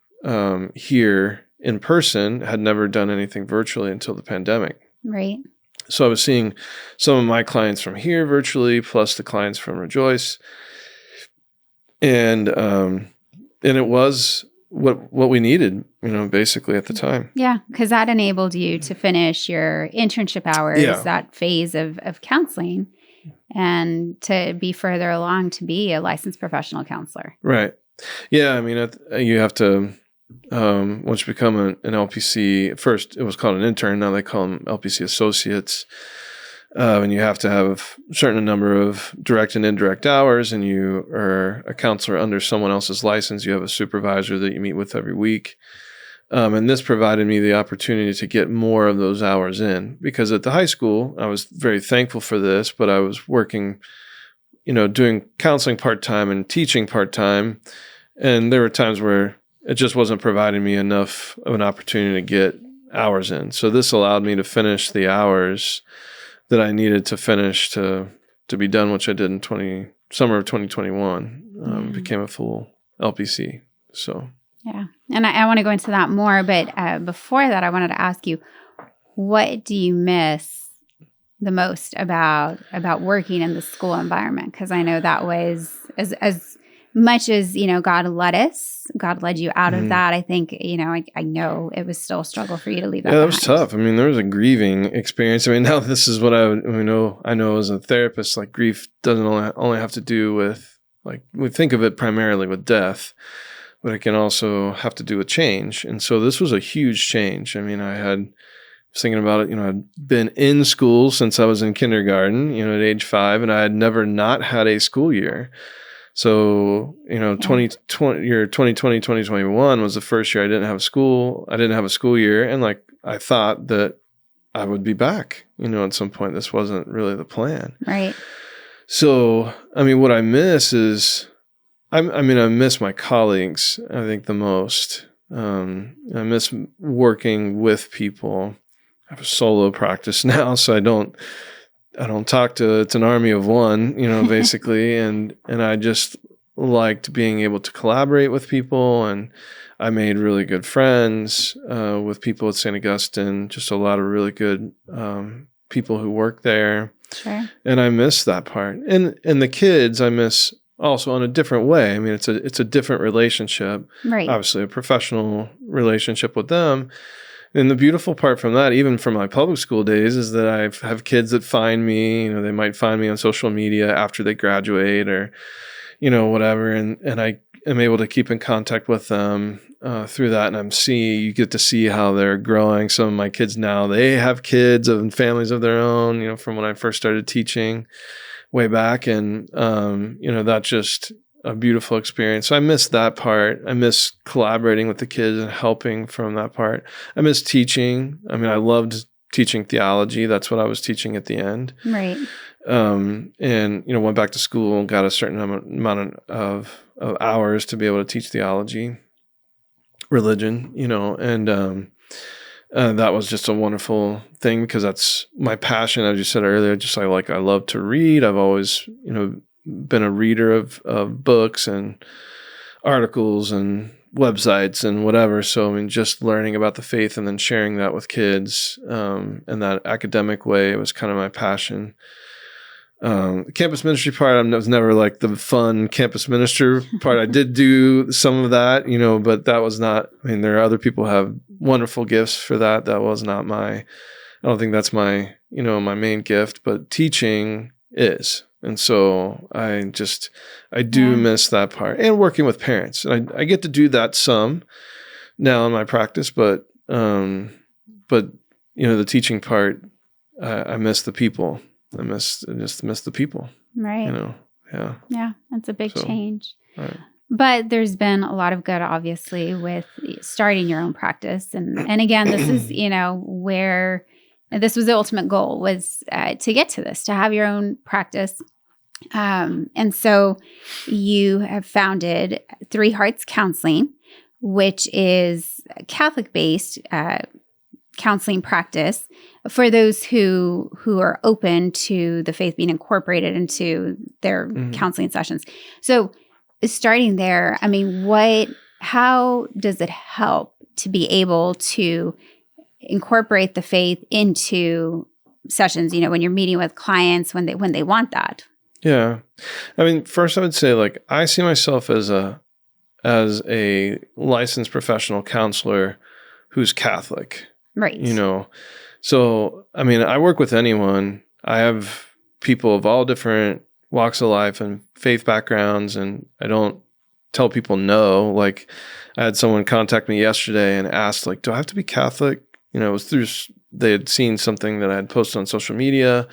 Speaker 2: here in person. Had never done anything virtually until the pandemic.
Speaker 1: Right.
Speaker 2: So I was seeing some of my clients from here virtually, plus the clients from Rejoice. And it was what we needed, basically at the time.
Speaker 1: Yeah, because that enabled you to finish your internship hours, that phase of counseling, and to be further along to be a licensed professional counselor.
Speaker 2: Right. Yeah, I mean, you have to, once you become an LPC, at first it was called an intern, now they call them LPC associates. And you have to have a certain number of direct and indirect hours, and you are a counselor under someone else's license. You have a supervisor that you meet with every week. And this provided me the opportunity to get more of those hours in, because at the high school, I was very thankful for this, but I was working, doing counseling part-time and teaching part-time. And there were times where it just wasn't providing me enough of an opportunity to get hours in. So this allowed me to finish the hours that I needed to finish to be done, which I did in summer of 2021, became a full LPC. So,
Speaker 1: yeah. And I want to go into that more, but before that, I wanted to ask you, what do you miss the most about working in the school environment? Because I know that was as much as, God led you out of that. I think, I know it was still a struggle for you to leave that behind.
Speaker 2: That was tough. I mean, there was a grieving experience. I mean, now this is what I know as a therapist, like grief doesn't only have to do with, like, we think of it primarily with death, but it can also have to do with change. And so this was a huge change. I mean, I was thinking about it, I'd been in school since I was in kindergarten, at age 5, and I had never not had a school year. So, 2021 was the first year I didn't have school. I didn't have a school year. And I thought that I would be back, at some point. This wasn't really the plan.
Speaker 1: Right.
Speaker 2: So, I mean, what I miss is, I miss my colleagues, I think, the most. I miss working with people. I have a solo practice now, so I don't talk to, it's an army of one, basically. and I just liked being able to collaborate with people. And I made really good friends with people at St. Augustine, just a lot of really good people who work there.
Speaker 1: Sure.
Speaker 2: And I miss that part. And the kids I miss also in a different way. I mean, it's a different relationship.
Speaker 1: Right.
Speaker 2: Obviously a professional relationship with them. And the beautiful part from that, even from my public school days, is that I have kids that find me, they might find me on social media after they graduate or, whatever. And I am able to keep in contact with them through that. And you get to see how they're growing. Some of my kids now, they have kids and families of their own, from when I first started teaching way back. And, that's just a beautiful experience. So I miss that part. I miss collaborating with the kids and helping from that part. I miss teaching. I mean, I loved teaching theology. That's what I was teaching at the end.
Speaker 1: Right.
Speaker 2: And, went back to school and got a certain amount of hours to be able to teach theology, religion, and that was just a wonderful thing because that's my passion. As you said earlier, I love to read. I've always, been a reader of books and articles and websites and whatever. So, I mean, just learning about the faith and then sharing that with kids in that academic way was kind of my passion. Campus ministry part, I was never like the fun campus minister part. I did do some of that, but that was not, there are other people who have wonderful gifts for that. That was not I don't think that's my main gift, but teaching is. And so I do miss that part, and working with parents. And I get to do that some now in my practice, but the teaching part, I miss the people. I just miss the people.
Speaker 1: Right.
Speaker 2: Yeah.
Speaker 1: Yeah. That's a big change.
Speaker 2: Right.
Speaker 1: But there's been a lot of good, obviously, with starting your own practice. And again, this is, where this was the ultimate goal, was to get to this, to have your own practice. And so you have founded Three Hearts Counseling, which is Catholic-based counseling practice for those who are open to the faith being incorporated into their counseling sessions. So starting there, how does it help to be able to incorporate the faith into sessions, when you're meeting with clients, when they want that?
Speaker 2: Yeah. First I would say, I see myself as a licensed professional counselor who's Catholic.
Speaker 1: Right.
Speaker 2: So, I work with anyone. I have people of all different walks of life and faith backgrounds, and I don't tell people no. I had someone contact me yesterday and asked, do I have to be Catholic? It was through, they had seen something that I had posted on social media,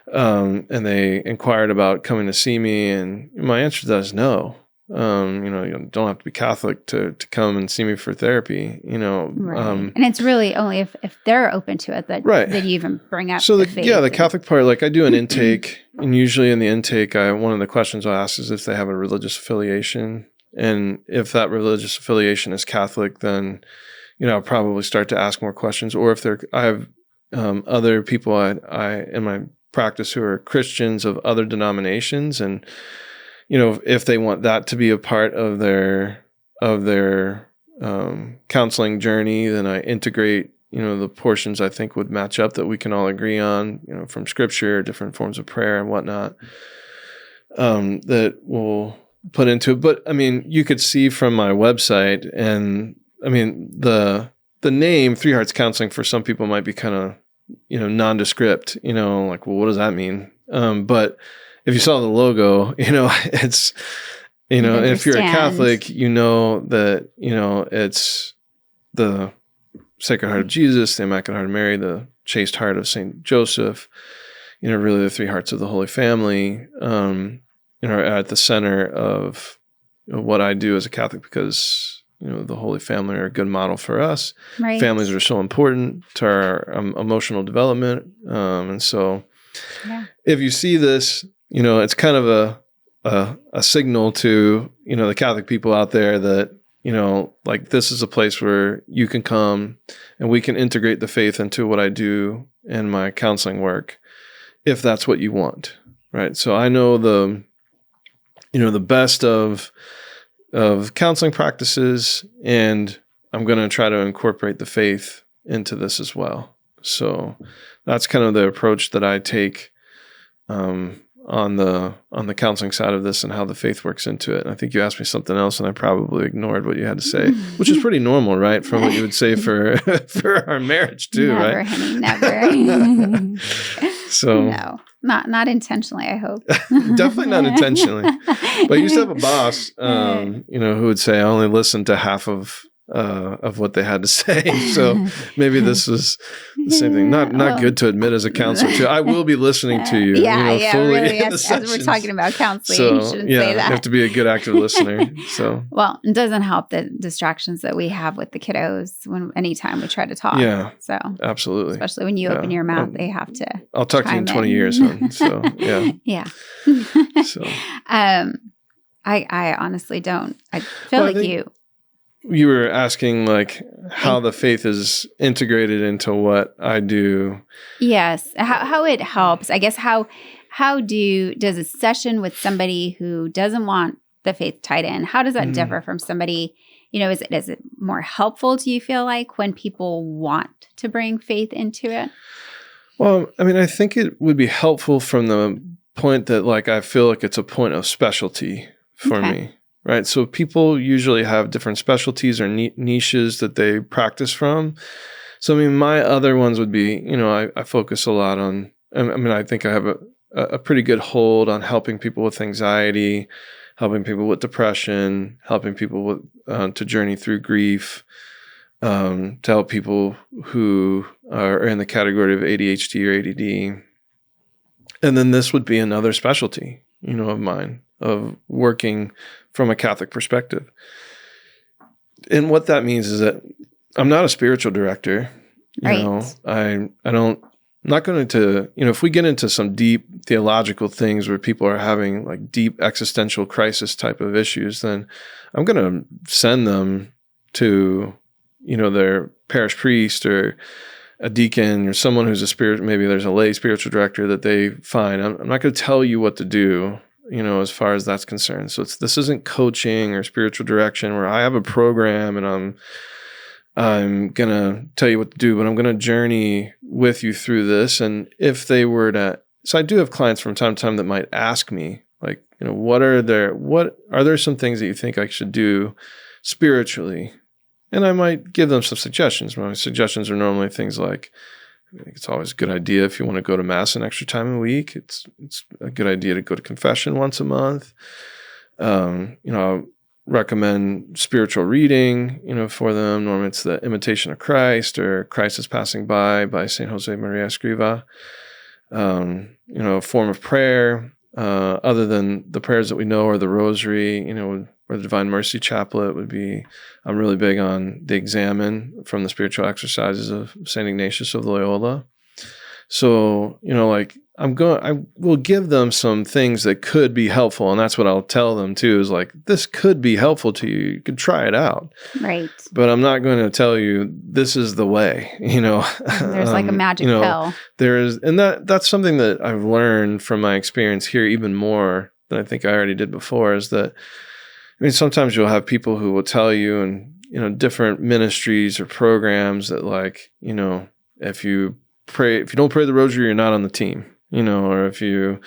Speaker 2: and they inquired about coming to see me, and my answer to that is no. You don't have to be Catholic to come and see me for therapy,
Speaker 1: Right. And it's really only if they're open to it that you even bring up the faith.
Speaker 2: The Catholic part, I do an intake, and usually in the intake, one of the questions I ask is if they have a religious affiliation. And if that religious affiliation is Catholic, then, I'll probably start to ask more questions. Or if I have other people I in my practice who are Christians of other denominations, and if they want that to be a part of their counseling journey, then I integrate the portions I think would match up that we can all agree on, from Scripture, different forms of prayer and whatnot, that we'll put into it. But you could see from my website, and the name Three Hearts Counseling for some people might be kind of nondescript, well, what does that mean? But if you saw the logo, it's, if you're a Catholic, that, it's the Sacred Heart of Jesus, the Immaculate Heart of Mary, the Chaste Heart of Saint Joseph, really the three hearts of the Holy Family, are at the center of what I do as a Catholic, because, the Holy Family are a good model for us.
Speaker 1: Right.
Speaker 2: Families are so important to our emotional development. And so if you see this, it's kind of a signal to, the Catholic people out there that, this is a place where you can come and we can integrate the faith into what I do in my counseling work, if that's what you want. Right. So I know the best of counseling practices, and I'm going to try to incorporate the faith into this as well. So that's kind of the approach that I take, on the counseling side of this, and how the faith works into it. And I think you asked me something else, and I probably ignored what you had to say, which is pretty normal, right? From what you would say for our marriage too,
Speaker 1: never,
Speaker 2: right?
Speaker 1: Honey, never.
Speaker 2: So
Speaker 1: no, not intentionally, I hope.
Speaker 2: Definitely not intentionally. But I used to have a boss, who would say, I only listened to half of what they had to say. So maybe this is the same thing. Not good to admit as a counselor too. I will be listening to you. Fully
Speaker 1: really. As we're talking about counseling, you shouldn't say that.
Speaker 2: You have to be a good active listener. So
Speaker 1: well, it doesn't help the distractions that we have with the kiddos anytime we try to talk.
Speaker 2: Yeah.
Speaker 1: So
Speaker 2: absolutely.
Speaker 1: Especially when you open your mouth, they have to.
Speaker 2: I'll talk to you in 20 years, hon. So yeah.
Speaker 1: Yeah.
Speaker 2: So
Speaker 1: I honestly don't. I feel
Speaker 2: you were asking how the faith is integrated into what I do.
Speaker 1: Yes. How it helps. I guess how does a session with somebody who doesn't want the faith tied in, how does that differ from somebody, is it more helpful, do you feel like, when people want to bring faith into it?
Speaker 2: Well, I think it would be helpful from the point that like I feel like it's a point of specialty for
Speaker 1: Okay.
Speaker 2: me, right? So people usually have different specialties or niches that they practice from. So I mean, my other ones would be, I focus a lot on. I mean, I think I have a pretty good hold on helping people with anxiety, helping people with depression, helping people with to journey through grief, to help people who are in the category of ADHD or ADD. And then this would be another specialty, of mine, of working from a Catholic perspective. And what that means is that I'm not a spiritual director.
Speaker 1: Right.
Speaker 2: I'm not going to, if we get into some deep theological things where people are having like deep existential crisis type of issues, then I'm going to send them to, their parish priest or a deacon or someone who's maybe there's a lay spiritual director that they find. I'm not going to tell you what to do, as far as that's concerned. So this isn't coaching or spiritual direction where I have a program and I'm going to tell you what to do, but I'm going to journey with you through this. And if they were so I do have clients from time to time that might ask me, like, what are there some things that you think I should do spiritually? And I might give them some suggestions. My suggestions are normally things like, I think it's always a good idea if you want to go to Mass an extra time a week. It's a good idea to go to confession once a month. I'll recommend spiritual reading, for them. Normally it's the Imitation of Christ or Christ is Passing by St. Jose Maria Escriva. A form of prayer, other than the prayers that we know or the rosary, or the Divine Mercy Chaplet would be, I'm really big on the Examen from the Spiritual Exercises of St. Ignatius of Loyola. So, I will give them some things that could be helpful. And that's what I'll tell them too, is like, this could be helpful to you. You could try it out.
Speaker 1: Right.
Speaker 2: But I'm not going to tell you this is the way,
Speaker 1: There's like a magic pill.
Speaker 2: There is, and that's something that I've learned from my experience here even more than I think I already did before, is that, sometimes you'll have people who will tell you in, different ministries or programs that like, if you don't pray the rosary, you're not on the team, or if you,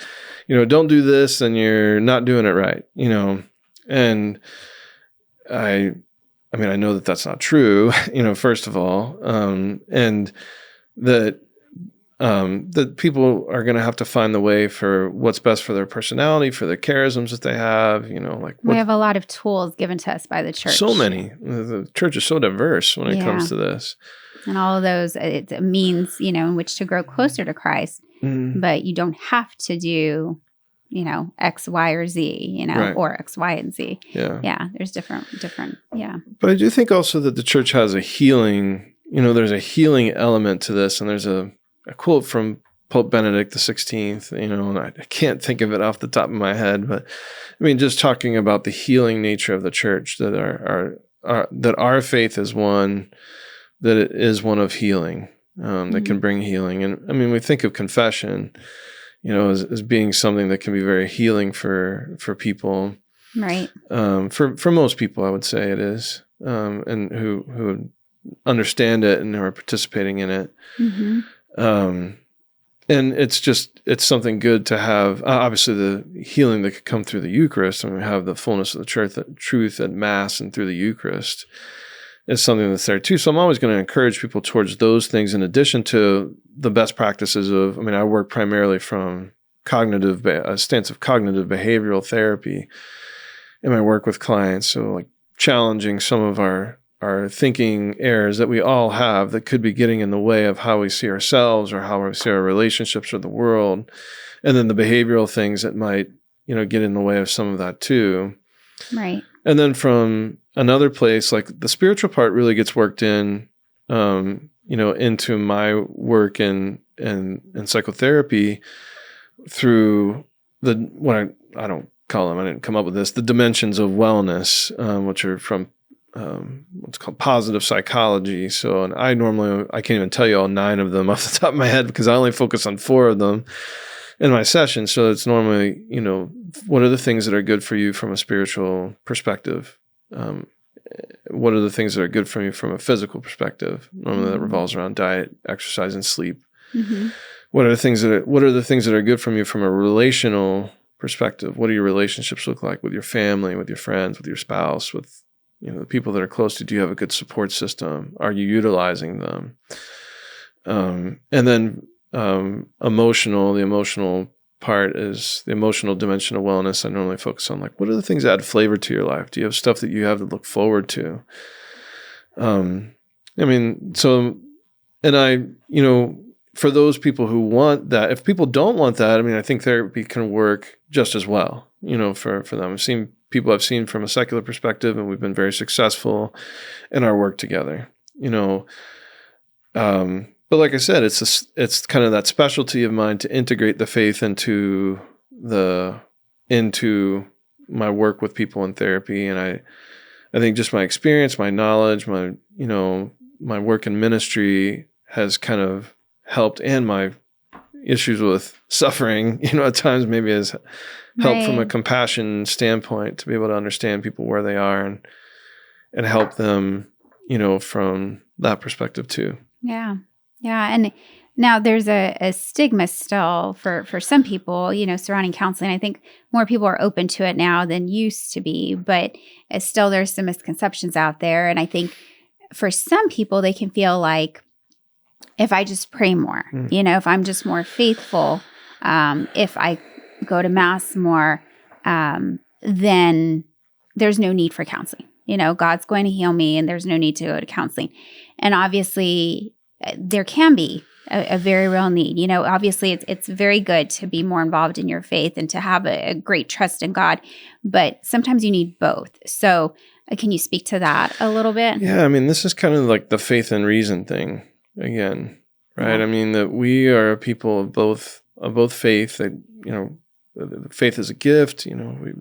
Speaker 2: don't do this, then you're not doing it right, and I know that that's not true, first of all, and that people are going to have to find the way for what's best for their personality, for the charisms that they have,
Speaker 1: we have a lot of tools given to us by the church.
Speaker 2: So many. The church is so diverse when it comes to this.
Speaker 1: And all of those, it's a means, in which to grow closer to Christ, but you don't have to do, X, Y, or Z,
Speaker 2: right.
Speaker 1: Or X, Y, and Z.
Speaker 2: Yeah.
Speaker 1: Yeah. There's different. Yeah.
Speaker 2: But I do think also that the church has a healing, there's a healing element to this. And there's a quote from Pope Benedict XVI, and I can't think of it off the top of my head, but just talking about the healing nature of the church, that that our faith is one, that it is one of healing, that can bring healing. And we think of confession, as being something that can be very healing for people.
Speaker 1: Right.
Speaker 2: For most people, I would say it is, and who understand it and who are participating in it. Mm-hmm. And it's something good to have. Obviously, the healing that could come through the Eucharist, and we have the fullness of the truth at Mass and through the Eucharist, is something that's there too. So I'm always going to encourage people towards those things, in addition to the best practices of. I work primarily from a stance of cognitive behavioral therapy in my work with clients. So like challenging some of our thinking errors that we all have that could be getting in the way of how we see ourselves or how we see our relationships with the world. And then the behavioral things that might, get in the way of some of that too.
Speaker 1: Right.
Speaker 2: And then from another place, like the spiritual part really gets worked in, into my work in psychotherapy through I didn't come up with this, the dimensions of wellness, which are from what's called positive psychology. So, and I can't even tell you all 9 of them off the top of my head because I only focus on 4 of them in my session. So it's normally, what are the things that are good for you from a spiritual perspective? What are the things that are good for you from a physical perspective? Normally that revolves around diet, exercise, and sleep. Mm-hmm. what are the things that are good from you from a relational perspective? What do your relationships look like with your family, with your friends, with your spouse, with the people that are close to you? Do you have a good support system? Are you utilizing them? And then the emotional part is the emotional dimension of wellness. I normally focus on what are the things that add flavor to your life? Do you have stuff that you have to look forward to? For those people who want that, if people don't want that, I think therapy can work just as well, for them. I've seen from a secular perspective, and we've been very successful in our work together, but like I said, it's kind of that specialty of mine to integrate the faith into my work with people in therapy. And I think just my experience, my knowledge, my work in ministry has kind of helped, and my issues with suffering, at times maybe has helped from a compassion standpoint to be able to understand people where they are and help them, from that perspective too.
Speaker 1: Yeah. Yeah. And now there's a stigma still for some people, surrounding counseling. I think more people are open to it now than used to be, but still there's some misconceptions out there. And I think for some people, they can feel like if I just pray more, if I'm just more faithful, if I go to mass more, then there's no need for counseling. God's going to heal me and there's no need to go to counseling. And obviously there can be a very real need. Obviously it's very good to be more involved in your faith and to have a great trust in God, but sometimes you need both. So can you speak to that a little bit?
Speaker 2: Yeah. This is kind of like the faith and reason thing again, right? Yeah. That we are a people of both faith, that, faith is a gift. We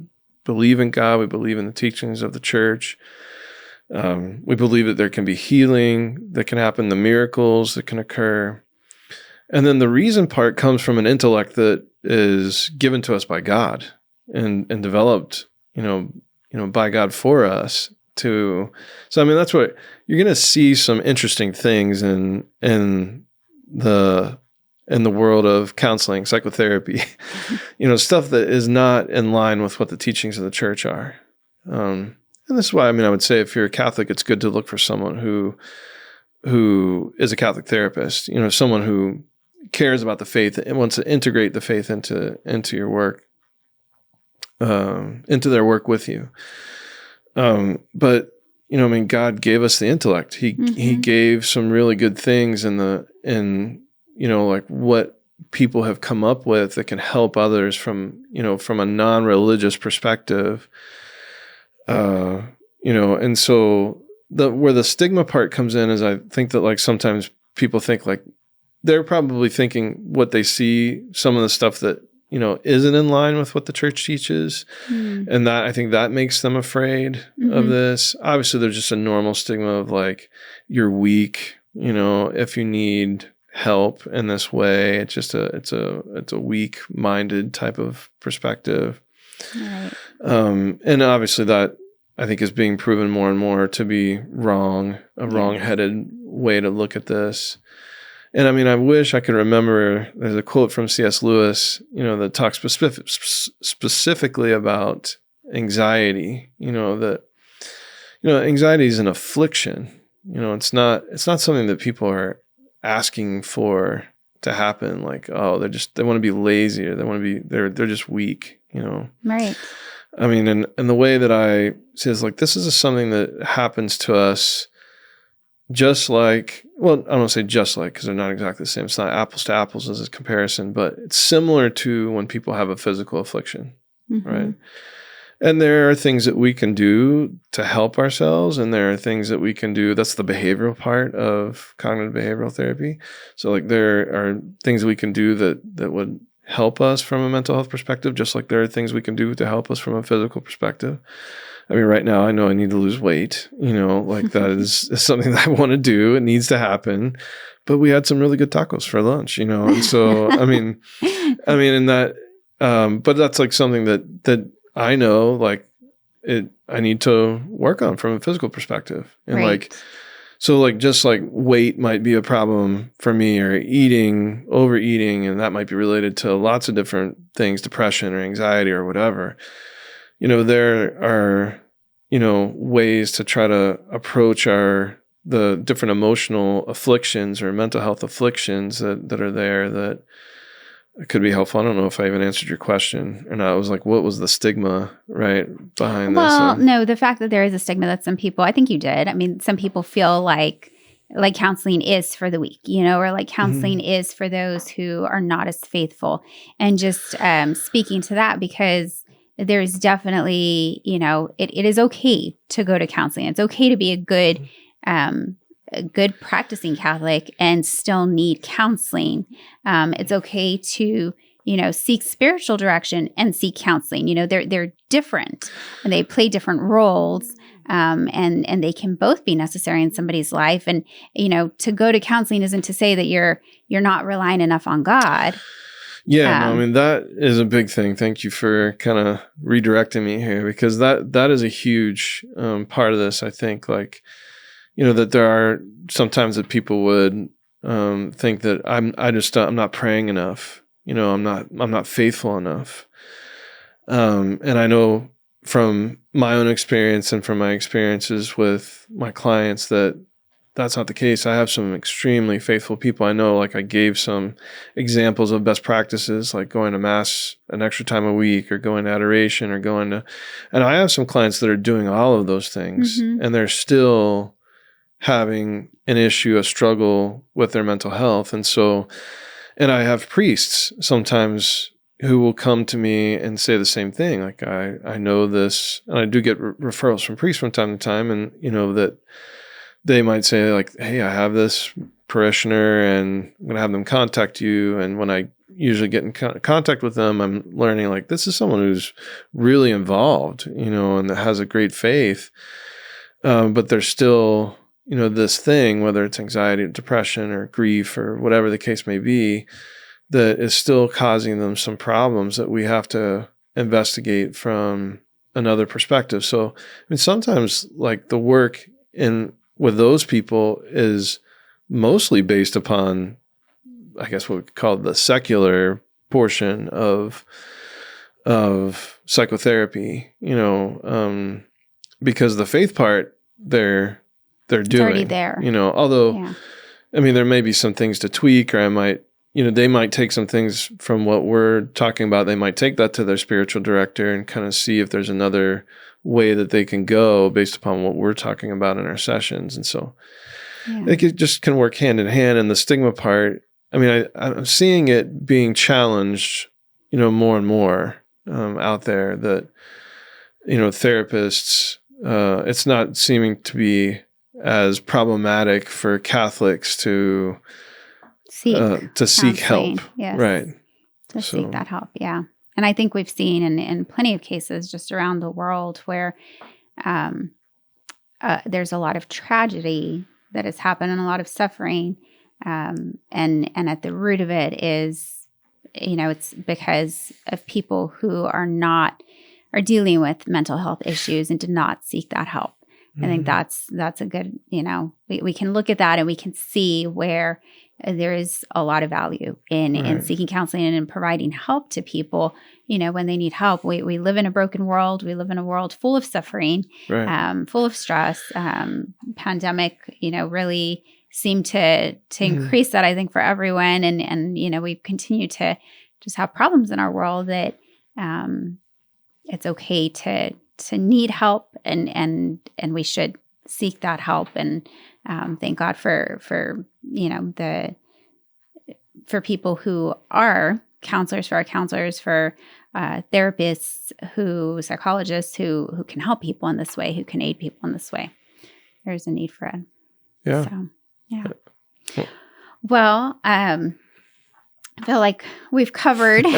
Speaker 2: believe in God. We believe in the teachings of the church. We believe that there can be healing that can happen, the miracles that can occur. And then the reason part comes from an intellect that is given to us by God and developed, by God for us to. So, that's what you're going to see, some interesting things in the world of counseling, psychotherapy, stuff that is not in line with what the teachings of the church are. And this is why, I would say if you're a Catholic, it's good to look for someone who is a Catholic therapist, someone who cares about the faith and wants to integrate the faith into your work, into their work with you. But, God gave us the intellect. He gave some really good things in what people have come up with that can help others from a non-religious perspective. And so where the stigma part comes in is I think that sometimes people think they're probably thinking what they see, some of the stuff that, isn't in line with what the church teaches. And that, I think that makes them afraid of this. Obviously there's just a normal stigma of you're weak, if you need help in this way, it's just it's a weak-minded type of perspective. Right. And obviously that I think is being proven more and more to be wrong, wrong-headed way to look at this. And I wish I could remember, there's a quote from C.S. Lewis, that talks specifically about anxiety, that, anxiety is an affliction. It's not something that people are asking for to happen. They want to be lazy, or they're just weak,
Speaker 1: Right.
Speaker 2: And the way that I see is this is something that happens to us just like, well, I don't want to say just like, because they're not exactly the same. It's not apples to apples as a comparison, but it's similar to when people have a physical affliction, right? And there are things that we can do to help ourselves, and there are things that we can do. That's the behavioral part of cognitive behavioral therapy. So there are things we can do that would help us from a mental health perspective, just like there are things we can do to help us from a physical perspective. Right now I know I need to lose weight, that is something that I want to do. It needs to happen. But we had some really good tacos for lunch, and so, and that, but that's something that I know, I need to work on from a physical perspective. And
Speaker 1: right.
Speaker 2: So like just like weight might be a problem for me, or overeating, and that might be related to lots of different things, depression or anxiety or whatever. There are, ways to try to approach the different emotional afflictions or mental health afflictions that are there that could be helpful. I don't know if I even answered your question or not. It was like, what was the stigma, right, behind this?
Speaker 1: Well, no, the fact that there is a stigma that some people, I think you did. I mean, some people feel like counseling is for the weak, or like counseling is for those who are not as faithful. And just speaking to that, because there's definitely, it is okay to go to counseling. It's okay to be a good practicing Catholic and still need counseling. It's okay to, seek spiritual direction and seek counseling. They're different and they play different roles. And they can both be necessary in somebody's life. And, to go to counseling isn't to say that you're not relying enough on God.
Speaker 2: Yeah, no, I mean, that is a big thing. Thank you for kind of redirecting me here, because that is a huge part of this. I think, like, that there are sometimes that people would think that I'm not praying enough. I'm not faithful enough. And I know from my own experience and from my experiences with my clients that that's not the case. I have some extremely faithful people. I know, like, I gave some examples of best practices, like going to Mass an extra time a week, or going to adoration, or and I have some clients that are doing all of those things, and they're still having an issue, a struggle with their mental health. And I have priests sometimes who will come to me and say the same thing. Like, I know this, and I do get referrals from priests from time to time, and, that they might say, like, hey, I have this parishioner and I'm going to have them contact you. And when I usually get in contact with them, I'm learning, like, this is someone who's really involved, and that has a great faith. But there's still, this thing, whether it's anxiety, depression, or grief, or whatever the case may be, that is still causing them some problems that we have to investigate from another perspective. So, I mean, sometimes, like, the work with those people is mostly based upon, I guess, what we call the secular portion of psychotherapy, because the faith part they're doing.
Speaker 1: It's already there.
Speaker 2: Although, I mean, there may be some things to tweak, or they might take some things from what we're talking about. They might take that to their spiritual director and kind of see if there's another way that they can go based upon what we're talking about in our sessions. And so it just can work hand in hand. And the stigma part, I mean, I'm seeing it being challenged, more and more out there, that, therapists, it's not seeming to be as problematic for Catholics to seek help.
Speaker 1: Yes.
Speaker 2: Right.
Speaker 1: Seek that help. Yeah. And I think we've seen in plenty of cases just around the world where there's a lot of tragedy that has happened and a lot of suffering. And at the root of it is, it's because of people who are dealing with mental health issues and did not seek that help. I think that's a good, we can look at that and we can see where there is a lot of value in seeking counseling and in providing help to people, when they need help. We live in a broken world. We live in a world full of suffering, full of stress. Pandemic, really seemed to increase that, I think, for everyone. And we continue to just have problems in our world that it's okay to need help, and we should seek that help. And thank God for people who are counselors, for our counselors, for therapists, psychologists who can help people in this way, who can aid people in this way. There's a need for it.
Speaker 2: Yeah.
Speaker 1: So, yeah. Well, I feel like we've covered a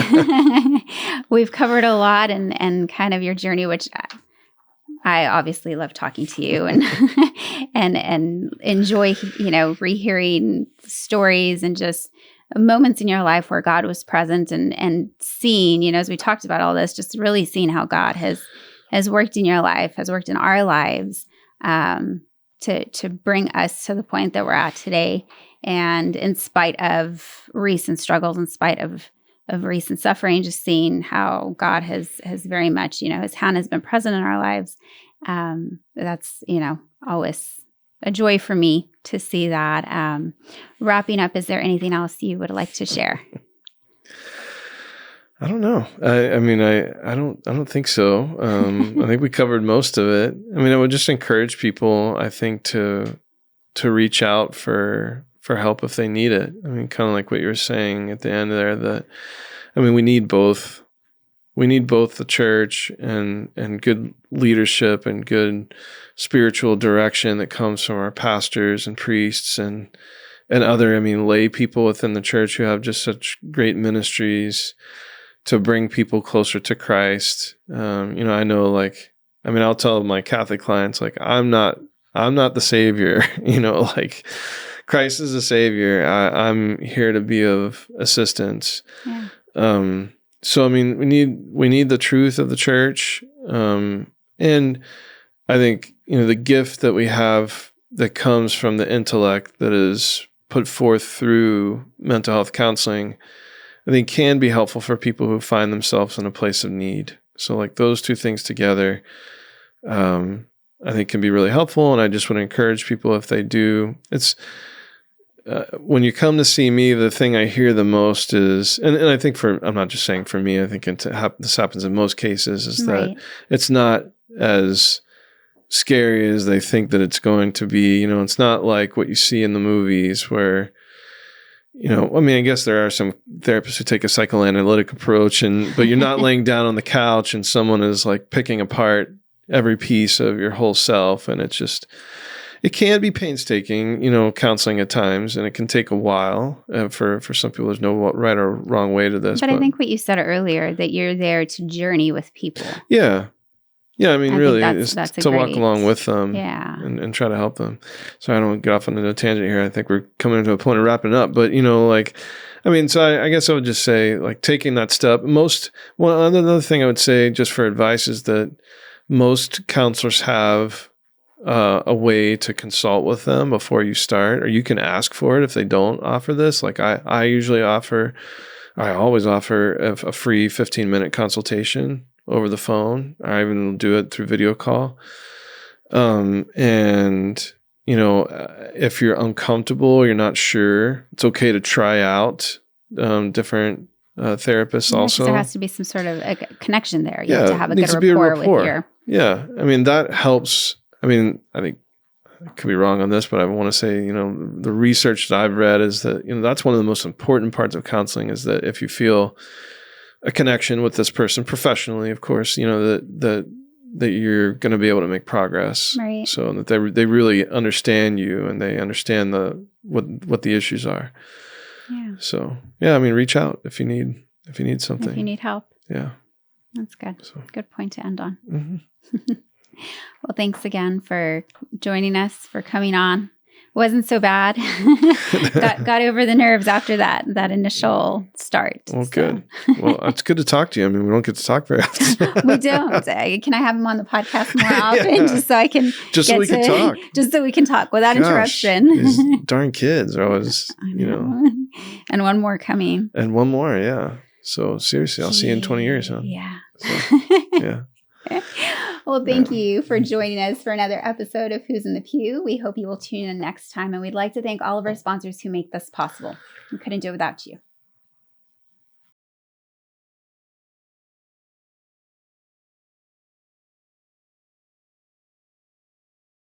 Speaker 1: lot, and kind of your journey, which I obviously love talking to you and and enjoy, rehearing stories and just moments in your life where God was present, and seeing, as we talked about all this, just really seeing how God has worked in your life, has worked in our lives, to bring us to the point that we're at today. And in spite of recent struggles, in spite of recent suffering, just seeing how God has very much, his hand has been present in our lives. That's, always a joy for me to see that. Wrapping up, is there anything else you would like to share?
Speaker 2: I don't know. I don't think so. I think we covered most of it. I would just encourage people, I think, to reach out for help if they need it. Kind of like what you were saying at the end there, that, we need both. We need both the church and good leadership and good spiritual direction that comes from our pastors and priests and other, lay people within the church who have just such great ministries to bring people closer to Christ. I know, I'll tell my Catholic clients, I'm not the savior, Christ is the savior. I'm here to be of assistance. Yeah. So, we need the truth of the church. And I think, the gift that we have that comes from the intellect that is put forth through mental health counseling, I think can be helpful for people who find themselves in a place of need. So those two things together, I think can be really helpful. And I just want to encourage people, if they do, it's, when you come to see me, the thing I hear the most is, and I think I'm not just saying for me, I think this happens in most cases, is that it's not as scary as they think that it's going to be. It's not like what you see in the movies where, I guess there are some therapists who take a psychoanalytic approach, but you're not laying down on the couch and someone is picking apart every piece of your whole self. And it's just, it can be painstaking, counseling at times, and it can take a while. For some people, there's no right or wrong way to this.
Speaker 1: But I think what you said earlier, that you're there to journey with people.
Speaker 2: Yeah. Yeah, really, that's to walk along with them,
Speaker 1: yeah,
Speaker 2: and try to help them. So I don't get off on a tangent here. I think we're coming to a point of wrapping up. But so I guess I would just say, taking that step. Another thing I would say, just for advice, is that most counselors have a way to consult with them before you start, or you can ask for it if they don't offer this. I usually always offer a free 15-minute consultation over the phone. I even do it through video call. If you're uncomfortable, you're not sure, it's okay to try out different therapists also.
Speaker 1: There has to be some sort of a connection there. You
Speaker 2: have
Speaker 1: to have a good rapport with your...
Speaker 2: Yeah. That helps. I think I could be wrong on this, but I want to say, the research that I've read is that, that's one of the most important parts of counseling, is that if you feel a connection with this person professionally, of course, that you're going to be able to make progress.
Speaker 1: Right.
Speaker 2: So that they really understand you and they understand what the issues are.
Speaker 1: Yeah.
Speaker 2: So, yeah, reach out if you need something.
Speaker 1: If you need help.
Speaker 2: Yeah.
Speaker 1: That's good.
Speaker 2: So.
Speaker 1: Good point to end on.
Speaker 2: Mm-hmm.
Speaker 1: Well, thanks again for joining us, for coming on. Wasn't so bad. got over the nerves after that initial start.
Speaker 2: Well, good. Well, it's good to talk to you. We don't get to talk very often.
Speaker 1: We don't. Can I have him on the podcast more often, just so I can
Speaker 2: so we can talk,
Speaker 1: just so we can talk without interruption?
Speaker 2: These darn kids are always,
Speaker 1: And one more coming.
Speaker 2: And one more, yeah. So seriously, I'll see you in 20 years, huh?
Speaker 1: Yeah.
Speaker 2: So, yeah.
Speaker 1: Well, thank you for joining us for another episode of Who's in the Pew. We hope you will tune in next time. And we'd like to thank all of our sponsors who make this possible. We couldn't do it without you.